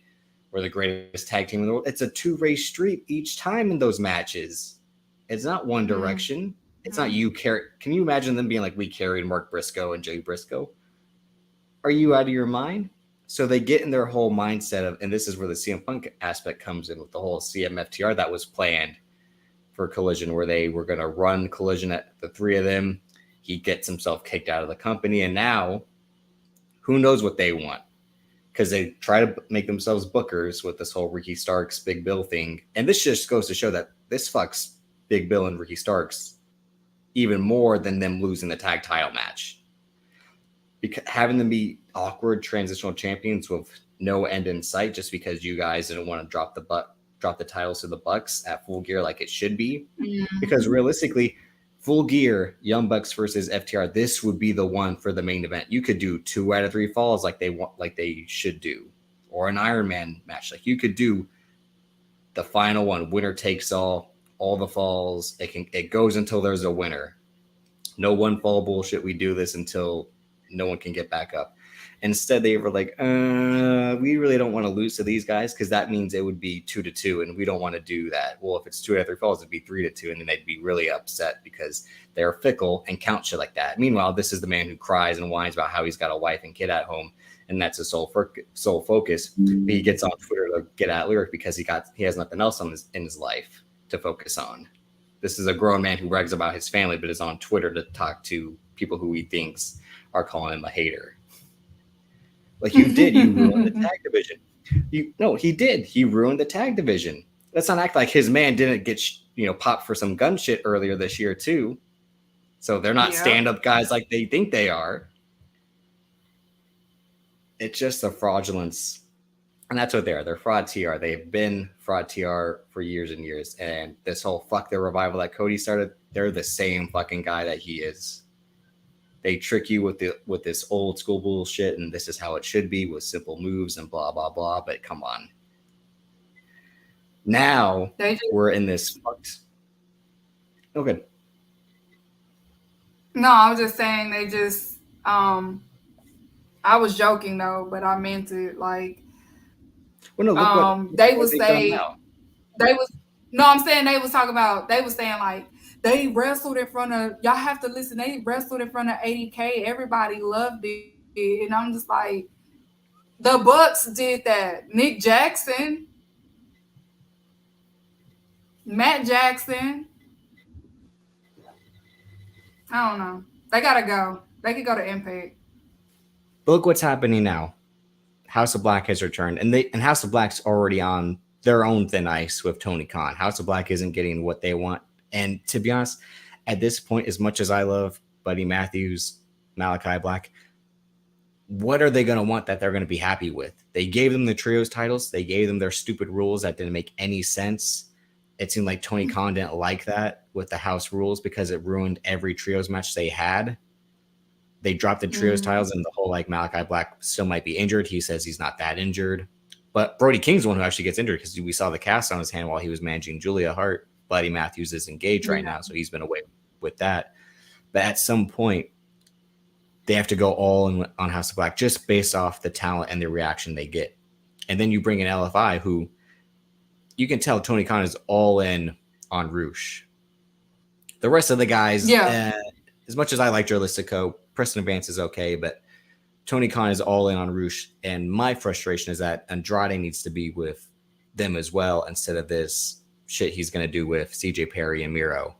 Speaker 2: we're the greatest tag team in the world. It's a 2-race street each time in those matches. It's not one direction. It's not you carry. Can you imagine them being like, we carried Mark Briscoe and Jay Briscoe? Are you out of your mind? So they get in their whole mindset of, and this is where the CM Punk aspect comes in with the whole CMFTR that was planned for Collision, where they were going to run Collision at the 3 of them. He gets himself kicked out of the company. And now Who knows what they want? Because they try to make themselves bookers with this whole Ricky Starks, Big Bill thing. And this just goes to show that this fucks Big Bill and Ricky Starks even more than them losing the tag title match. Because having them be awkward transitional champions with no end in sight just because you guys didn't want to drop the titles to the Bucks at Full Gear like it should be. Because realistically, Full Gear, Young Bucks versus FTR, this would be the one for the main event. You could do 2 out of 3 falls like they should do, or an Iron Man match. Like you could do the final one, winner takes all the falls. It goes until there's a winner. No one fall bullshit. We do this until no one can get back up. Instead, they were like, we really don't want to lose to these guys because that means it would be 2-2, and we don't want to do that. Well, if it's 2 out of 3 falls, it'd be 3-2, and then they'd be really upset because they're fickle and count shit like that. Meanwhile, this is the man who cries and whines about how he's got a wife and kid at home, and that's his sole focus. But he gets on Twitter to get at Lyric because he has nothing else in his life to focus on. This is a grown man who brags about his family, but is on Twitter to talk to people who he thinks are calling him a hater. Like you did, you ruined the tag division. He did. He ruined the tag division. Let's not act like his man didn't get popped for some gun shit earlier this year too. So they're not stand-up guys like they think they are. It's just a fraudulence, and that's what they are. They're fraud TR. They've been fraud TR for years and years. And this whole fuck their revival that Cody started, they're the same fucking guy that he is. They trick you with this old school bullshit, and this is how it should be with simple moves and blah blah blah. But come on, now we're in this fucked. Oh, good.
Speaker 1: No, I was just saying they just. I was joking though, but I meant it. Like,
Speaker 2: well, no,
Speaker 1: they would say they was. No, I'm saying they was talking about. They was saying like. They wrestled in front of, y'all have to listen, they wrestled in front of 80K. Everybody loved it. And I'm just like, the Bucks did that. Nick Jackson, Matt Jackson. I don't know. They got to go. They could go to Impact.
Speaker 2: But look what's happening now. House of Black has returned. And House of Black's already on their own thin ice with Tony Khan. House of Black isn't getting what they want. And to be honest, at this point, as much as I love Buddy Matthews, Malachi Black, what are they going to want that they're going to be happy with? They gave them the trios titles. They gave them their stupid rules that didn't make any sense. It seemed like Tony Khan didn't like that with the house rules because it ruined every trios match they had. They dropped the trios titles, and the whole like Malachi Black still might be injured. He says he's not that injured. But Brody King's the one who actually gets injured because we saw the cast on his hand while he was managing Julia Hart. Buddy Matthews is engaged right now, so he's been away with that. But at some point, they have to go all in on House of Black just based off the talent and the reaction they get. And then you bring in LFI, who you can tell Tony Khan is all in on Roosh. The rest of the guys, as much as I like Joe Listico, Preston Vance is okay, but Tony Khan is all in on Roosh. And my frustration is that Andrade needs to be with them as well instead of this shit he's going to do with CJ Perry and Miro,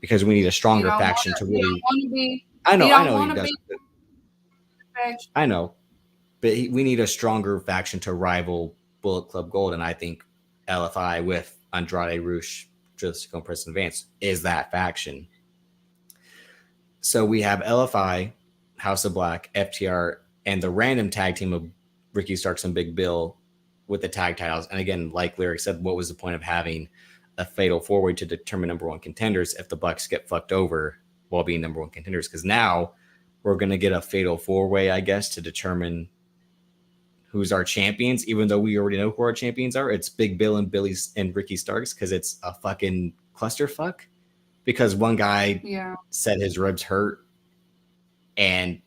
Speaker 2: because we need a stronger faction to really. I know he doesn't. I know, but we need a stronger faction to rival Bullet Club Gold, and I think LFI with Andrade, Roosh, Jessica, and Preston Vance is that faction. So we have LFI, House of Black, FTR, and the random tag team of Ricky Starks and Big Bill with the tag titles. And again, like Lyric said, what was the point of having a fatal four-way to determine number one contenders if the Bucks get fucked over while being number one contenders? Because now we're going to get a fatal four-way, I guess, to determine who's our champions, even though we already know who our champions are. It's Big Bill and Ricky Starks because it's a fucking clusterfuck. Because one guy said his ribs hurt and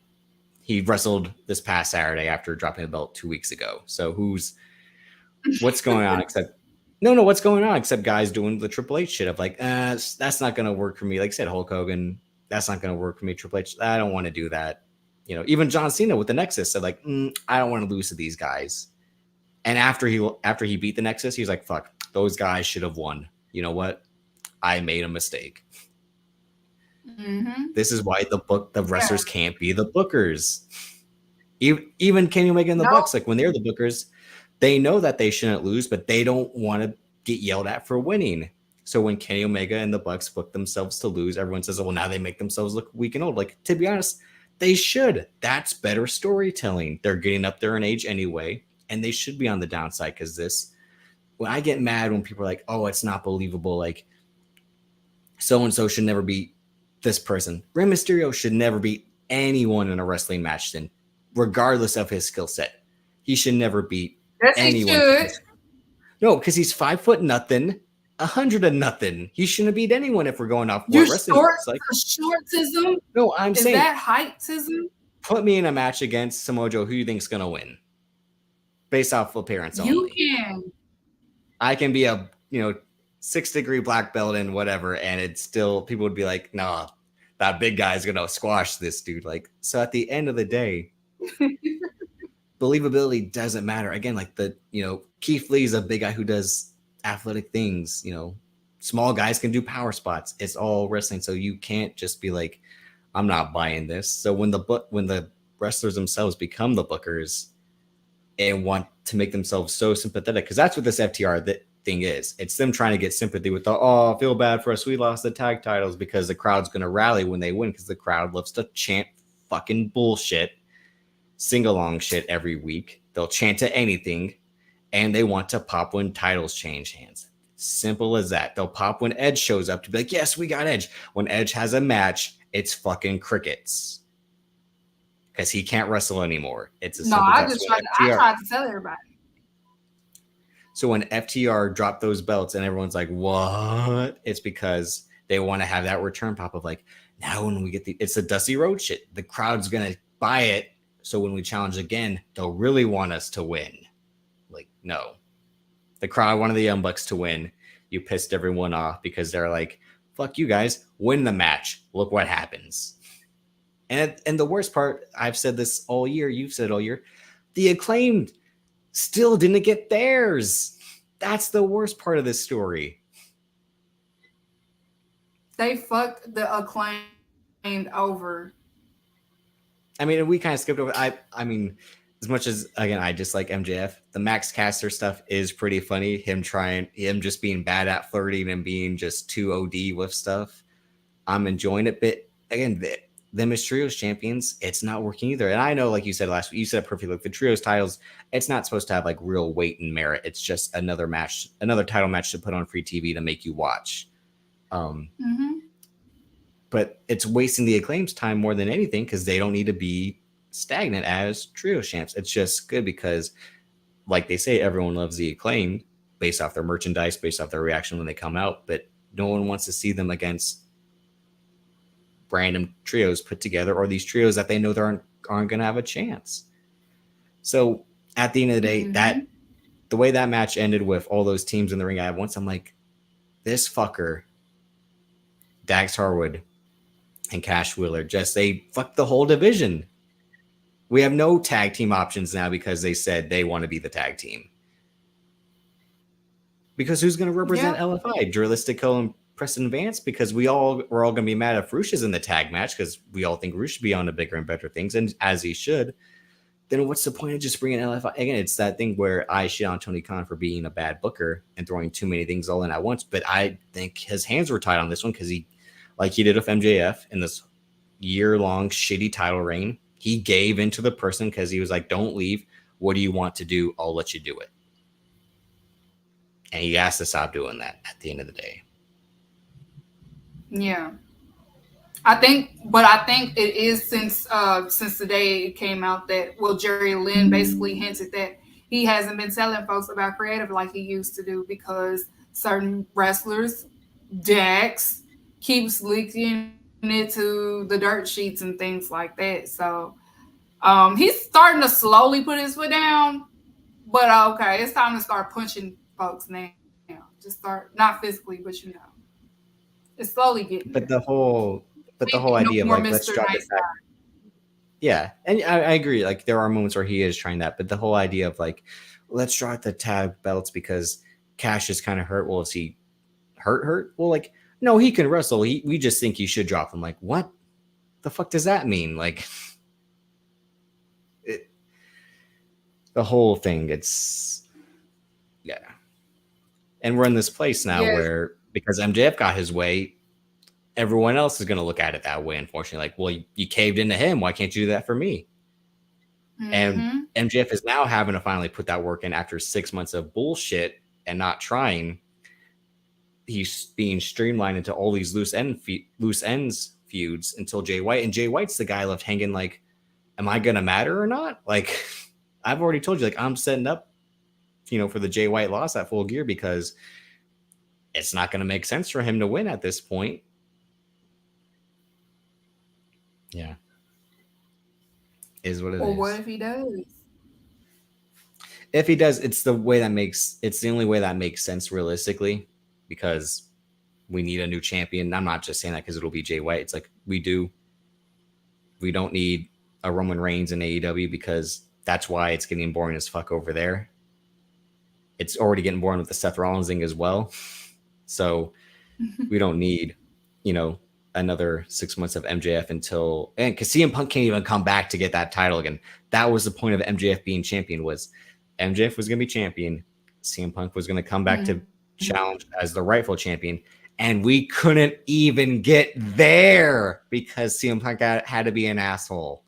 Speaker 2: he wrestled this past Saturday after dropping the belt 2 weeks ago. So what's going on except what's going on except guys doing the Triple H shit of like, that's not going to work for me. Like I said, Hulk Hogan, that's not going to work for me. Triple H, I don't want to do that. Even John Cena with the Nexus said like, I don't want to lose to these guys. And after he beat the Nexus, he was like, fuck, those guys should have won. You know what? I made a mistake.
Speaker 1: Mm-hmm.
Speaker 2: This is why the
Speaker 1: Yeah.
Speaker 2: wrestlers can't be the bookers. Even Kenny Omega and the
Speaker 1: Nope.
Speaker 2: Bucks, like when they're the bookers, they know that they shouldn't lose, but they don't want to get yelled at for winning. So when Kenny Omega and the Bucks book themselves to lose, everyone says, "Well, now they make themselves look weak and old." Like, to be honest, they should. That's better storytelling. They're getting up there in age anyway, and they should be on the downside because this. When I get mad when people are like, "Oh, it's not believable," like so and so should never beat this person. Rey Mysterio should never beat anyone in a wrestling match, then, regardless of his skill set. He should never beat
Speaker 1: Yes, he
Speaker 2: anyone.
Speaker 1: should.
Speaker 2: No, because he's 5 foot nothing, 100 of nothing. He shouldn't beat anyone if we're going off
Speaker 1: You're
Speaker 2: what wrestling
Speaker 1: short
Speaker 2: looks like.
Speaker 1: for shortism.
Speaker 2: No, I'm
Speaker 1: Is
Speaker 2: saying
Speaker 1: that heightism?
Speaker 2: put me in a match against Samoa Joe. Who you think's gonna win? Based off appearance
Speaker 1: You
Speaker 2: only.
Speaker 1: can.
Speaker 2: I can be a 6-degree black belt and whatever, and it's still people would be like, "Nah, that big guy's gonna squash this dude." Like, so at the end of the day, believability doesn't matter. Again, like Keith Lee's a big guy who does athletic things. Small guys can do power spots. It's all wrestling, so you can't just be like, "I'm not buying this." So when the wrestlers themselves become the bookers and want to make themselves so sympathetic, because that's what this FTR thing is. It's them trying to get sympathy with I feel bad for us. We lost the tag titles, because the crowd's going to rally when they win, because the crowd loves to chant fucking bullshit, sing-along shit every week. They'll chant to anything, and they want to pop when titles change hands. Simple as that. They'll pop when Edge shows up to be like, "Yes, we got Edge." When Edge has a match, it's fucking crickets. Because he can't wrestle anymore. It's as
Speaker 1: No,
Speaker 2: simple
Speaker 1: I
Speaker 2: as
Speaker 1: just
Speaker 2: that.
Speaker 1: tried. I tried to tell everybody.
Speaker 2: So when FTR dropped those belts and everyone's like, "What?" It's because they want to have that return pop of like, now when we get it's the Dusty Road shit. The crowd's gonna buy it. So when we challenge again, they'll really want us to win. Like, no. The crowd wanted the Young Bucks to win. You pissed everyone off because they're like, "Fuck you guys, win the match. Look what happens." And the worst part, I've said this all year, you've said all year, the Acclaimed still didn't get theirs. That's the worst part of this story.
Speaker 1: They fucked the Acclaimed over.
Speaker 2: I mean, we kind of skipped over. I mean, as much as, again, I dislike MJF, the Max Caster stuff is pretty funny. Him just being bad at flirting and being just too OD with stuff. I'm enjoying it, but again, them as trios champions, it's not working either. And I know, like you said last week, you said it perfectly. Like the trios titles, it's not supposed to have like real weight and merit. It's just another match, another title match to put on free TV to make you watch. But it's wasting the Acclaim's time more than anything, because they don't need to be stagnant as trio champs. It's just good because, like they say, everyone loves the Acclaim based off their merchandise, based off their reaction when they come out, but no one wants to see them against random trios put together, or these trios that they know they aren't going to have a chance. So at the end of the day, that the way that match ended with all those teams in the ring at once, I'm like, this fucker, Dax Harwood and Cash Wheeler, they fucked the whole division. We have no tag team options now because they said they want to be the tag team. Because who's going to represent LFI? Drilistico and Preston Vance? Because we're all going to be mad if Roosh is in the tag match, because we all think Roosh should be on to bigger and better things, and as he should. Then what's the point of just bringing LFI? Again, it's that thing where I shit on Tony Khan for being a bad booker and throwing too many things all in at once, but I think his hands were tied on this one, because he, like he did with MJF in this year-long shitty title reign, he gave into the person because he was like, "Don't leave. What do you want to do? I'll let you do it." And he has to stop doing that at the end of the day.
Speaker 1: Yeah. I think it is since the day it came out that, well, Jerry Lynn basically hinted that he hasn't been telling folks about creative like he used to do, because certain wrestlers, Dax, keeps leaking it to the dirt sheets and things like that. So he's starting to slowly put his foot down, but okay, it's time to start punching folks now. Just start, not physically, but it's slowly getting there.
Speaker 2: The whole idea of like, let's drop the tag. Yeah, and I agree. Like, there are moments where he is trying that, but the whole idea of like, let's drop the tag belts because Cash is kind of hurt. Well, is he hurt? Well, like, no, he can wrestle. We just think you should drop him. Like, what the fuck does that mean? Like, it, the whole thing, it's, yeah. And we're in this place now
Speaker 1: Yes.
Speaker 2: where, because MJF got his way, everyone else is going to look at it that way, unfortunately. Like, well, you caved into him. Why can't you do that for me? And
Speaker 1: Mm-hmm.
Speaker 2: MJF is now having to finally put that work in after 6 months of bullshit and not trying. He's being streamlined into all these loose ends feuds until Jay White. And Jay White's the guy left hanging like, am I going to matter or not? Like, I've already told you, like, I'm setting up, for the Jay White loss at Full Gear because it's not going to make sense for him to win at this point. Yeah. Is what it is.
Speaker 1: Or what if he does?
Speaker 2: If he does, it's the only way that makes sense realistically, because we need a new champion. I'm not just saying that because it'll be Jay White. It's like we don't need a Roman Reigns in AEW because that's why it's getting boring as fuck over there. It's already getting boring with the Seth Rollins thing as well. So we don't need, another 6 months of MJF and because CM Punk can't even come back to get that title again. That was the point of MJF being champion, was MJF was going to be champion. CM Punk was going to come back to challenge as the rightful champion. And we couldn't even get there because CM Punk had to be an asshole.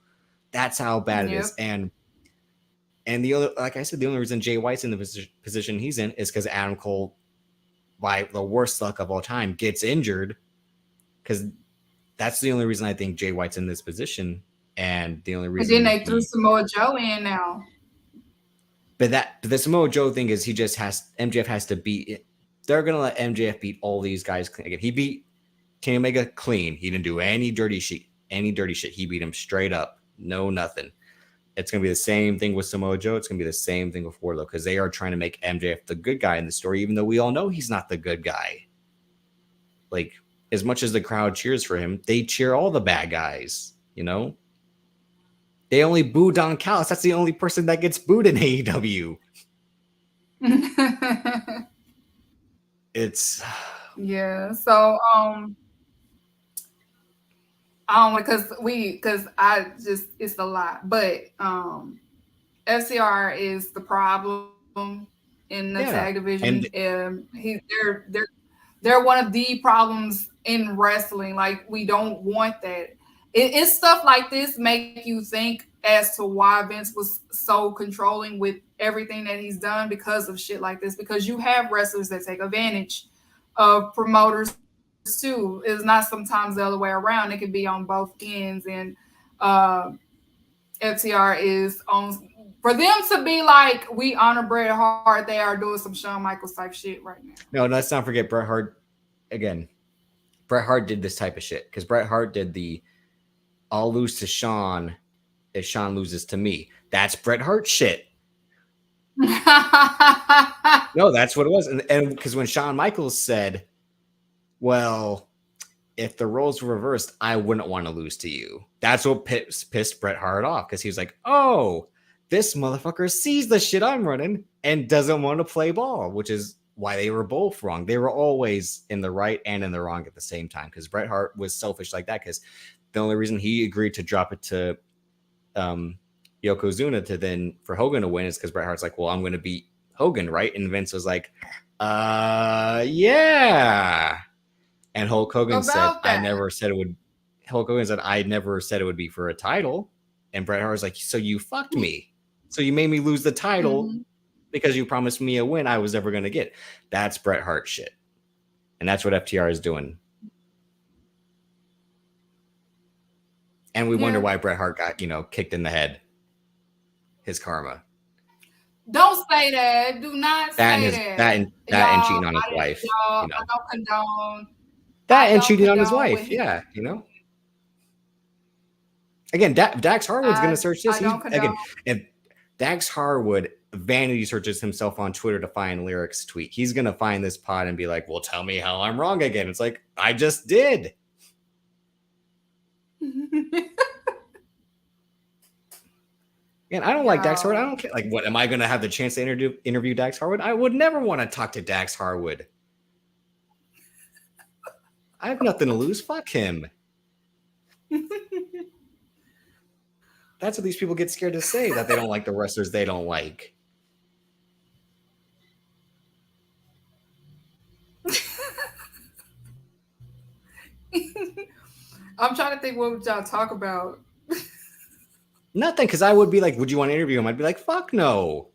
Speaker 2: That's how bad it is. And the other, like I said, the only reason Jay White's in the position he's in is because Adam Cole, by the worst luck of all time, gets injured. Because that's the only reason I think Jay White's in this position. And the only reason.
Speaker 1: And then they threw Samoa Joe in now.
Speaker 2: But the Samoa Joe thing is MJF has to beat it. They're going to let MJF beat all these guys. Again, he beat Kenny Omega clean. He didn't do any dirty shit. He beat him straight up. No, nothing. It's going to be the same thing with Samoa Joe. It's going to be the same thing with Wardlow because they are trying to make MJF the good guy in the story, even though we all know he's not the good guy. Like, as much as the crowd cheers for him, they cheer all the bad guys, They only boo Don Callis. That's the only person that gets booed in AEW. It's...
Speaker 1: Yeah, so, because it's a lot, but FCR is the problem in the tag division. They're one of the problems in wrestling. Like, we don't want that. It's stuff like this make you think as to why Vince was so controlling with everything that he's done because of shit like this. Because you have wrestlers that take advantage of promoters too. It's not sometimes the other way around. It could be on both ends. And FTR is on, for them to be like, we honor Bret Hart, they are doing some Shawn Michaels type shit right now.
Speaker 2: No, let's not forget Bret Hart. Again, Bret Hart did this type of shit because Bret Hart did the I'll lose to Shawn if Shawn loses to me. That's Bret Hart shit. No, that's what it was. And because when Shawn Michaels said, well, if the roles were reversed, I wouldn't want to lose to you. That's what pissed Bret Hart off because he was like, oh, this motherfucker sees the shit I'm running and doesn't want to play ball, which is why they were both wrong. They were always in the right and in the wrong at the same time because Bret Hart was selfish like that because the only reason he agreed to drop it to Yokozuna to then for Hogan to win is because Bret Hart's like, well, I'm going to beat Hogan, right? And Vince was like, yeah. And Hulk Hogan said, I never said it would. Hulk Hogan said, I never said it would be for a title. And Bret Hart was like, so you fucked me. So you made me lose the title because you promised me a win I was never going to get. That's Bret Hart shit. And that's what FTR is doing. And we wonder why Bret Hart got, kicked in the head. His karma.
Speaker 1: Don't say that. Do not say that.
Speaker 2: That and cheating on his wife.
Speaker 1: I don't condone.
Speaker 2: That and cheating on his wife. Yeah, Again, Dax Harwood's going to search this. If Dax Harwood vanity searches himself on Twitter to find Lyric's tweet, he's going to find this pod and be like, well, tell me how I'm wrong again. It's like, I just did. And I don't like Dax Harwood. I don't care. Like, what, am I going to have the chance to interview Dax Harwood? I would never want to talk to Dax Harwood. I have nothing to lose. Fuck him. That's what these people get scared to say, that they don't like the wrestlers they don't like.
Speaker 1: I'm trying to think what would y'all talk about.
Speaker 2: Nothing, because I would be like, would you want to interview him? I'd be like, fuck no.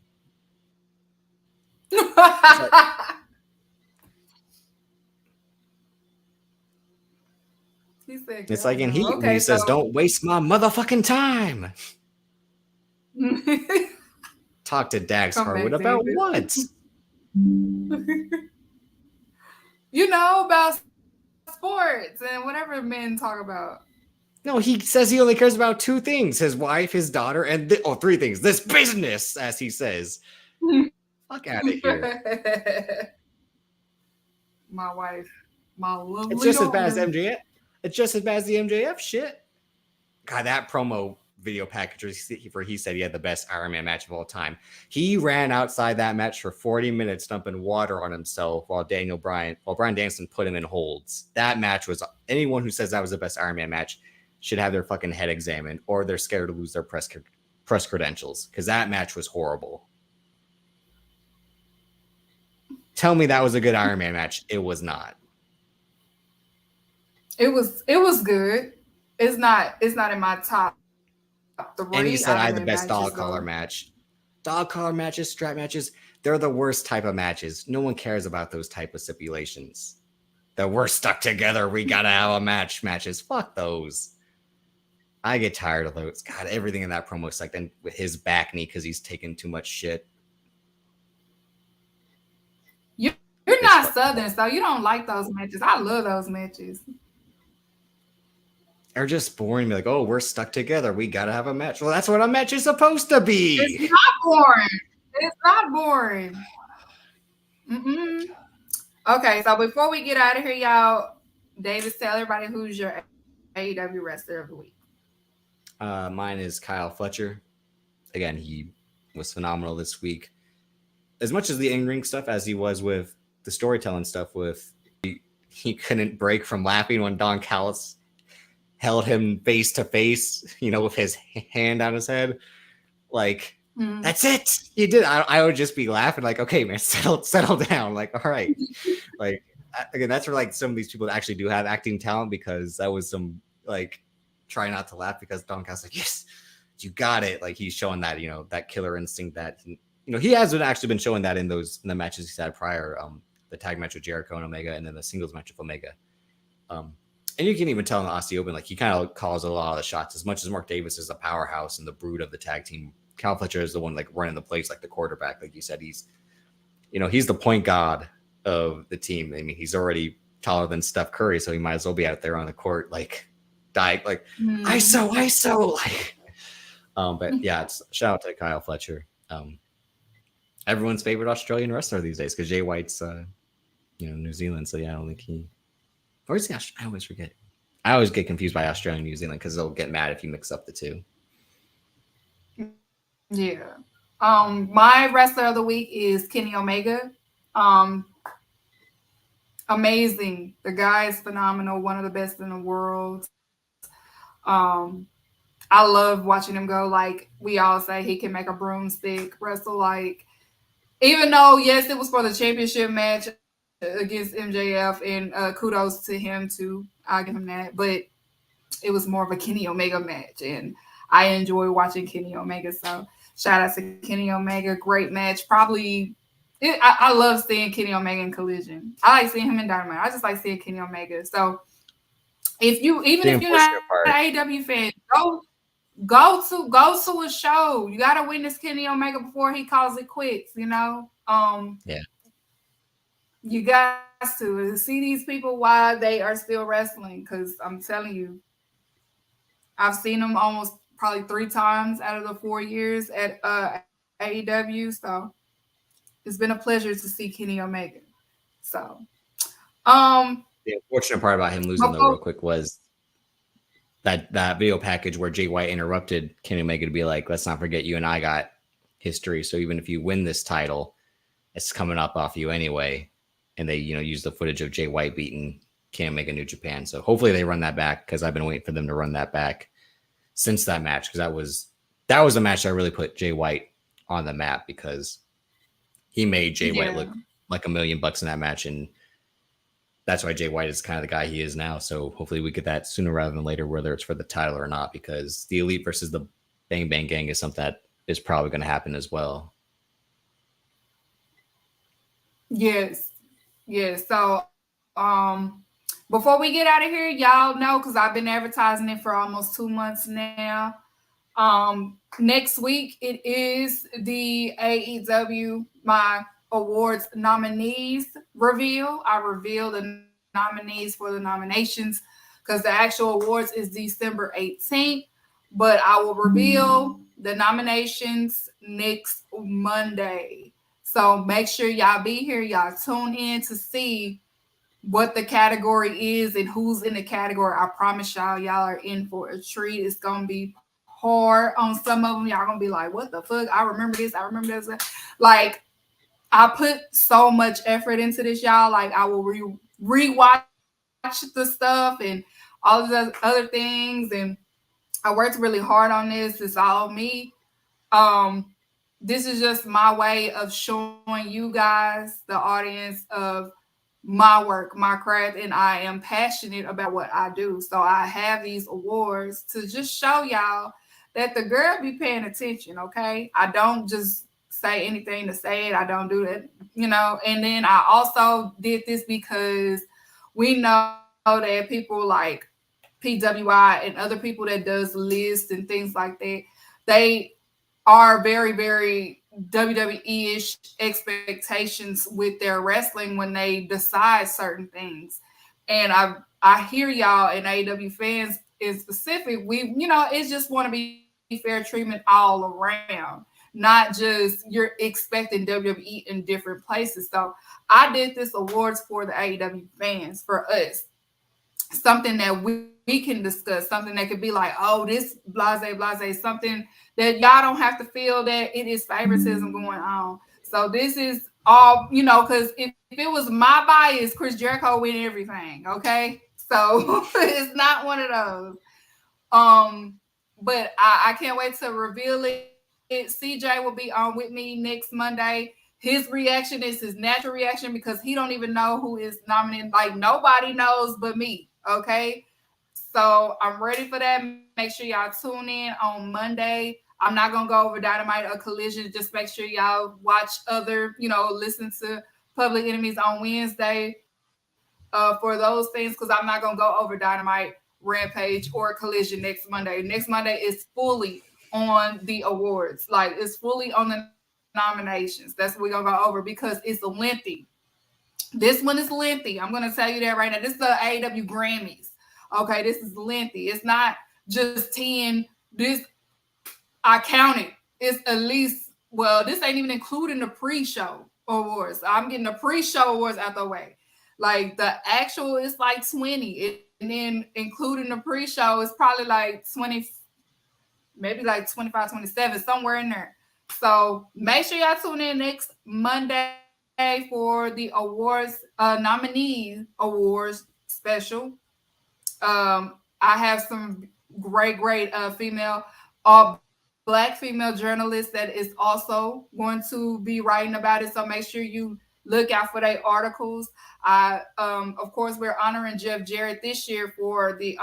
Speaker 1: He said,
Speaker 2: It's like in Heat,
Speaker 1: okay,
Speaker 2: when he says, don't waste my motherfucking time. Talk to Dax Harwood about
Speaker 1: David.
Speaker 2: what?
Speaker 1: About sports and whatever men talk about.
Speaker 2: No, he says he only cares about two things: his wife, his daughter, and three things. This business, as he says. Fuck out of here.
Speaker 1: My wife, my lovely.
Speaker 2: It's just as bad as MJF. It's just as bad as the MJF shit. God, that promo video package where he said he had the best Iron Man match of all time. He ran outside that match for 40 minutes, dumping water on himself while Brian Danielson put him in holds. That match was, anyone who says that was the best Iron Man match should have their fucking head examined, or they're scared to lose their press credentials, because that match was horrible. Tell me that was a good Iron Man match. It was not.
Speaker 1: It was good. It's not in my top 3.
Speaker 2: And he said I had the best dog collar match. Dog collar matches, strap matches, they're the worst type of matches. No one cares about those type of stipulations. The we're stuck together, we gotta have a matches. Fuck those. I get tired of those. God, everything in that promo sucked. And with his back knee because he's taking too much shit.
Speaker 1: You're not Southern, so you don't like those matches. I love those matches.
Speaker 2: They're just boring. Be like, oh, we're stuck together. We gotta have a match. Well, that's what a match is supposed to be.
Speaker 1: It's not boring. It's not boring. Okay, so before we get out of here, y'all, Davis, tell everybody who's your AEW wrestler of the week.
Speaker 2: Mine is Kyle Fletcher. Again, he was phenomenal this week. As much as the in-ring stuff as he was with the storytelling stuff, he couldn't break from laughing when Don Callis held him face to face, with his hand on his head. Like, that's it. You did. I would just be laughing like, okay, man, settle down. Like, all right. Like, again, that's where like some of these people actually do have acting talent, because that was some like try not to laugh because Don Callis like, yes, you got it. Like he's showing that, that killer instinct that, he hasn't actually been showing that in the matches he's had prior, the tag match with Jericho and Omega, and then the singles match with Omega. And you can even tell in the Aussie Open, like he kind of calls a lot of the shots. As much as Mark Davis is a powerhouse and the brood of the tag team, Kyle Fletcher is the one like running the place, like the quarterback. Like you said, he's the point guard of the team. I mean, he's already taller than Steph Curry, so he might as well be out there on the court, like ISO, like. But yeah, shout out to Kyle Fletcher. Everyone's favorite Australian wrestler these days, because Jay White's, New Zealand. So yeah, I don't think he. Or is he? I always forget. I always get confused by Australia and New Zealand because they'll get mad if you mix up the two.
Speaker 1: Yeah. My wrestler of the week is Kenny Omega. Amazing. The guy is phenomenal. One of the best in the world. I love watching him go. Like we all say, he can make a broomstick wrestle. Like, even though, yes, it was for the championship match against MJF, and kudos to him too. I'll give him that. But it was more of a Kenny Omega match, and I enjoy watching Kenny Omega. So shout out to Kenny Omega. Great match. I love seeing Kenny Omega in Collision. I like seeing him in Dynamite. I just like seeing Kenny Omega. So if you're not an AEW fan, go to a show. You gotta witness Kenny Omega before he calls it quits, Yeah. You got to see these people while they are still wrestling, because I'm telling you, I've seen them almost probably 3 times out of the 4 years at AEW. So it's been a pleasure to see Kenny Omega. So the
Speaker 2: unfortunate part about him losing though, real quick, was that video package where Jay White interrupted Kenny Omega to be like, let's not forget you and I got history. So even if you win this title, it's coming up off you anyway. And they, use the footage of Jay White beating can't make a New Japan. So hopefully they run that back, because I've been waiting for them to run that back since that match, because that was a match that really put Jay White on the map, because he made Jay White look like $1 million in that match, and that's why Jay White is kind of the guy he is now. So hopefully we get that sooner rather than later, whether it's for the title or not, because the Elite versus the Bang Bang Gang is something that is probably going to happen as well.
Speaker 1: Yes. Yes. So before we get out of here, y'all know, because I've been advertising it for almost 2 months now. Next week it is the AEW my awards nominees reveal. I reveal the nominees for the nominations, because the actual awards is December 18th, but I will reveal the nominations next Monday. So make sure y'all be here. Y'all tune in to see what the category is and who's in the category. I promise y'all are in for a treat. It's gonna be hard on some of them. Y'all gonna be like, what the fuck? I remember this. I remember this. Like, I put so much effort into this, y'all. Like, I will rewatch the stuff and all of the other things. And I worked really hard on this. It's all me. This is just my way of showing you guys, the audience, of my work, my craft, and I am passionate about what I do. So I have these awards to just show y'all that the girl be paying attention, okay? I don't just say anything to say it. I don't do that, And then I also did this because we know that people like PWI and other people that does lists and things like that, they are very, very WWE-ish expectations with their wrestling when they decide certain things. And I hear y'all, and AEW fans in specific, we, it's just want to be fair treatment all around, not just you're expecting WWE in different places. So I did this awards for the AEW fans, for us, something that we can discuss, something that could be like, oh, this blase, something that y'all don't have to feel that it is favoritism going on. So this is all, because if it was my bias, Chris Jericho win everything, okay? So it's not one of those. But I can't wait to reveal it. CJ will be on with me next Monday. His reaction is his natural reaction, because he don't even know who is nominated. Like, nobody knows but me, okay? So I'm ready for that. Make sure y'all tune in on Monday. I'm not going to go over Dynamite or Collision. Just make sure y'all watch other, listen to Public Enemies on Wednesday for those things, because I'm not going to go over Dynamite, Rampage, or Collision next Monday. Next Monday is fully on the awards. Like, it's fully on the nominations. That's what we're going to go over, because it's lengthy. This one is lengthy. I'm going to tell you that right now. This is the AEW Grammys. Okay, this is lengthy. It's not just 10. This, I counted. It's at least, well, this ain't even including the pre-show awards. I'm getting the pre-show awards out the way. Like, the actual is like 20. And then including the pre-show is probably like 20, maybe like 25, 27, somewhere in there. So make sure y'all tune in next Monday for the awards, nominee awards special. I have some great female, Black female journalists that is also going to be writing about it. So make sure you look out for their articles. Of course, we're honoring Jeff Jarrett this year for the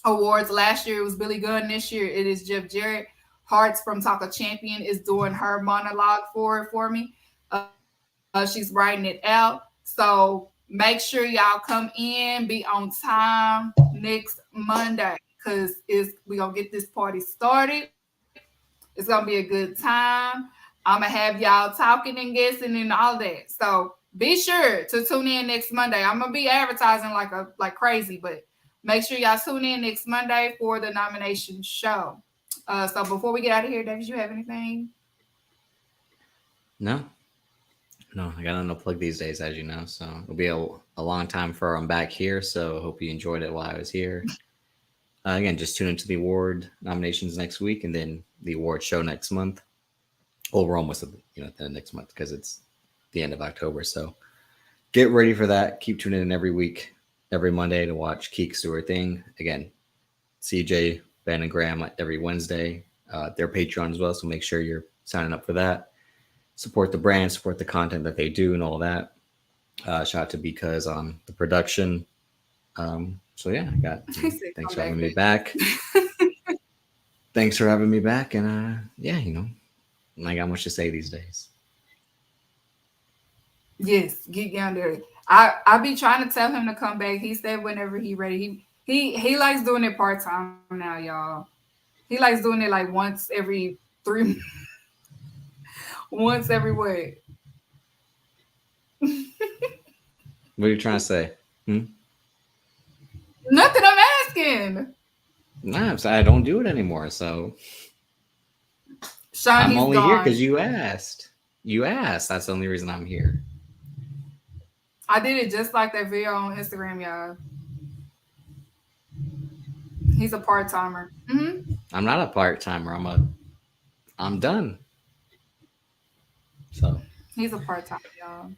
Speaker 1: awards. Last year it was Billy Gunn. This year it is Jeff Jarrett. Hearts from Talk of Champion is doing her monologue for me. She's writing it out. So make sure y'all come in, be on time next Monday, because we're going to get this party started. It's going to be a good time. I'm going to have y'all talking and guessing and all that. So be sure to tune in next Monday. I'm going to be advertising like crazy, but make sure y'all tune in next Monday for the nomination show. So before we get out of here, David, you have anything?
Speaker 2: No, I got nothing to plug these days, as you know. So it'll be a long time before I'm back here. So hope you enjoyed it while I was here. Again, just tune into the award nominations next week, and then the award show next month. Well, we're almost at the next month, because it's the end of October. So get ready for that. Keep tuning in every week. every Monday to watch Keeks do her thing. Again, CJ, Ben, and Graham every Wednesday. They're Patreon as well, so make sure you're signing up for that. Support the brand, support the content that they do, and all that. Shout out to Because on the production. So yeah, thanks for having me back. Thanks for having me back, and yeah, I got much to say these days.
Speaker 1: Yes, get down there. I be trying to tell him to come back. He said whenever he ready. He likes doing it part time now, y'all. He likes doing it like once every 3 once every week.
Speaker 2: What are you trying to say?
Speaker 1: Nothing, I'm asking.
Speaker 2: Nah, I don't do it anymore, so
Speaker 1: Sean,
Speaker 2: I'm only here because
Speaker 1: you
Speaker 2: you asked. You asked. That's the only reason I'm here.
Speaker 1: I did it just like that video on Instagram, y'all. He's a part timer. Mm-hmm.
Speaker 2: I'm not a part timer. I'm done. So
Speaker 1: he's a part timer, y'all.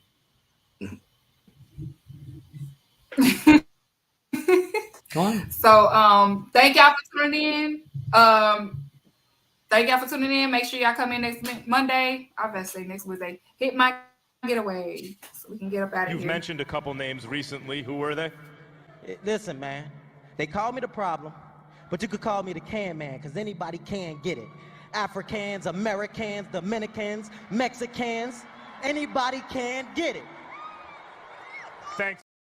Speaker 2: Go on.
Speaker 1: So thank y'all for tuning in. Thank y'all for tuning in. Make sure y'all come in next Monday. I was about to say next Wednesday. Hit my getaway so we can get up out of here.
Speaker 4: You've mentioned a couple names recently. Who were they?
Speaker 5: Listen, man. They call me the problem, but you could call me the can man, because anybody can get it. Africans, Americans, Dominicans, Mexicans, anybody can get it.
Speaker 4: Thanks.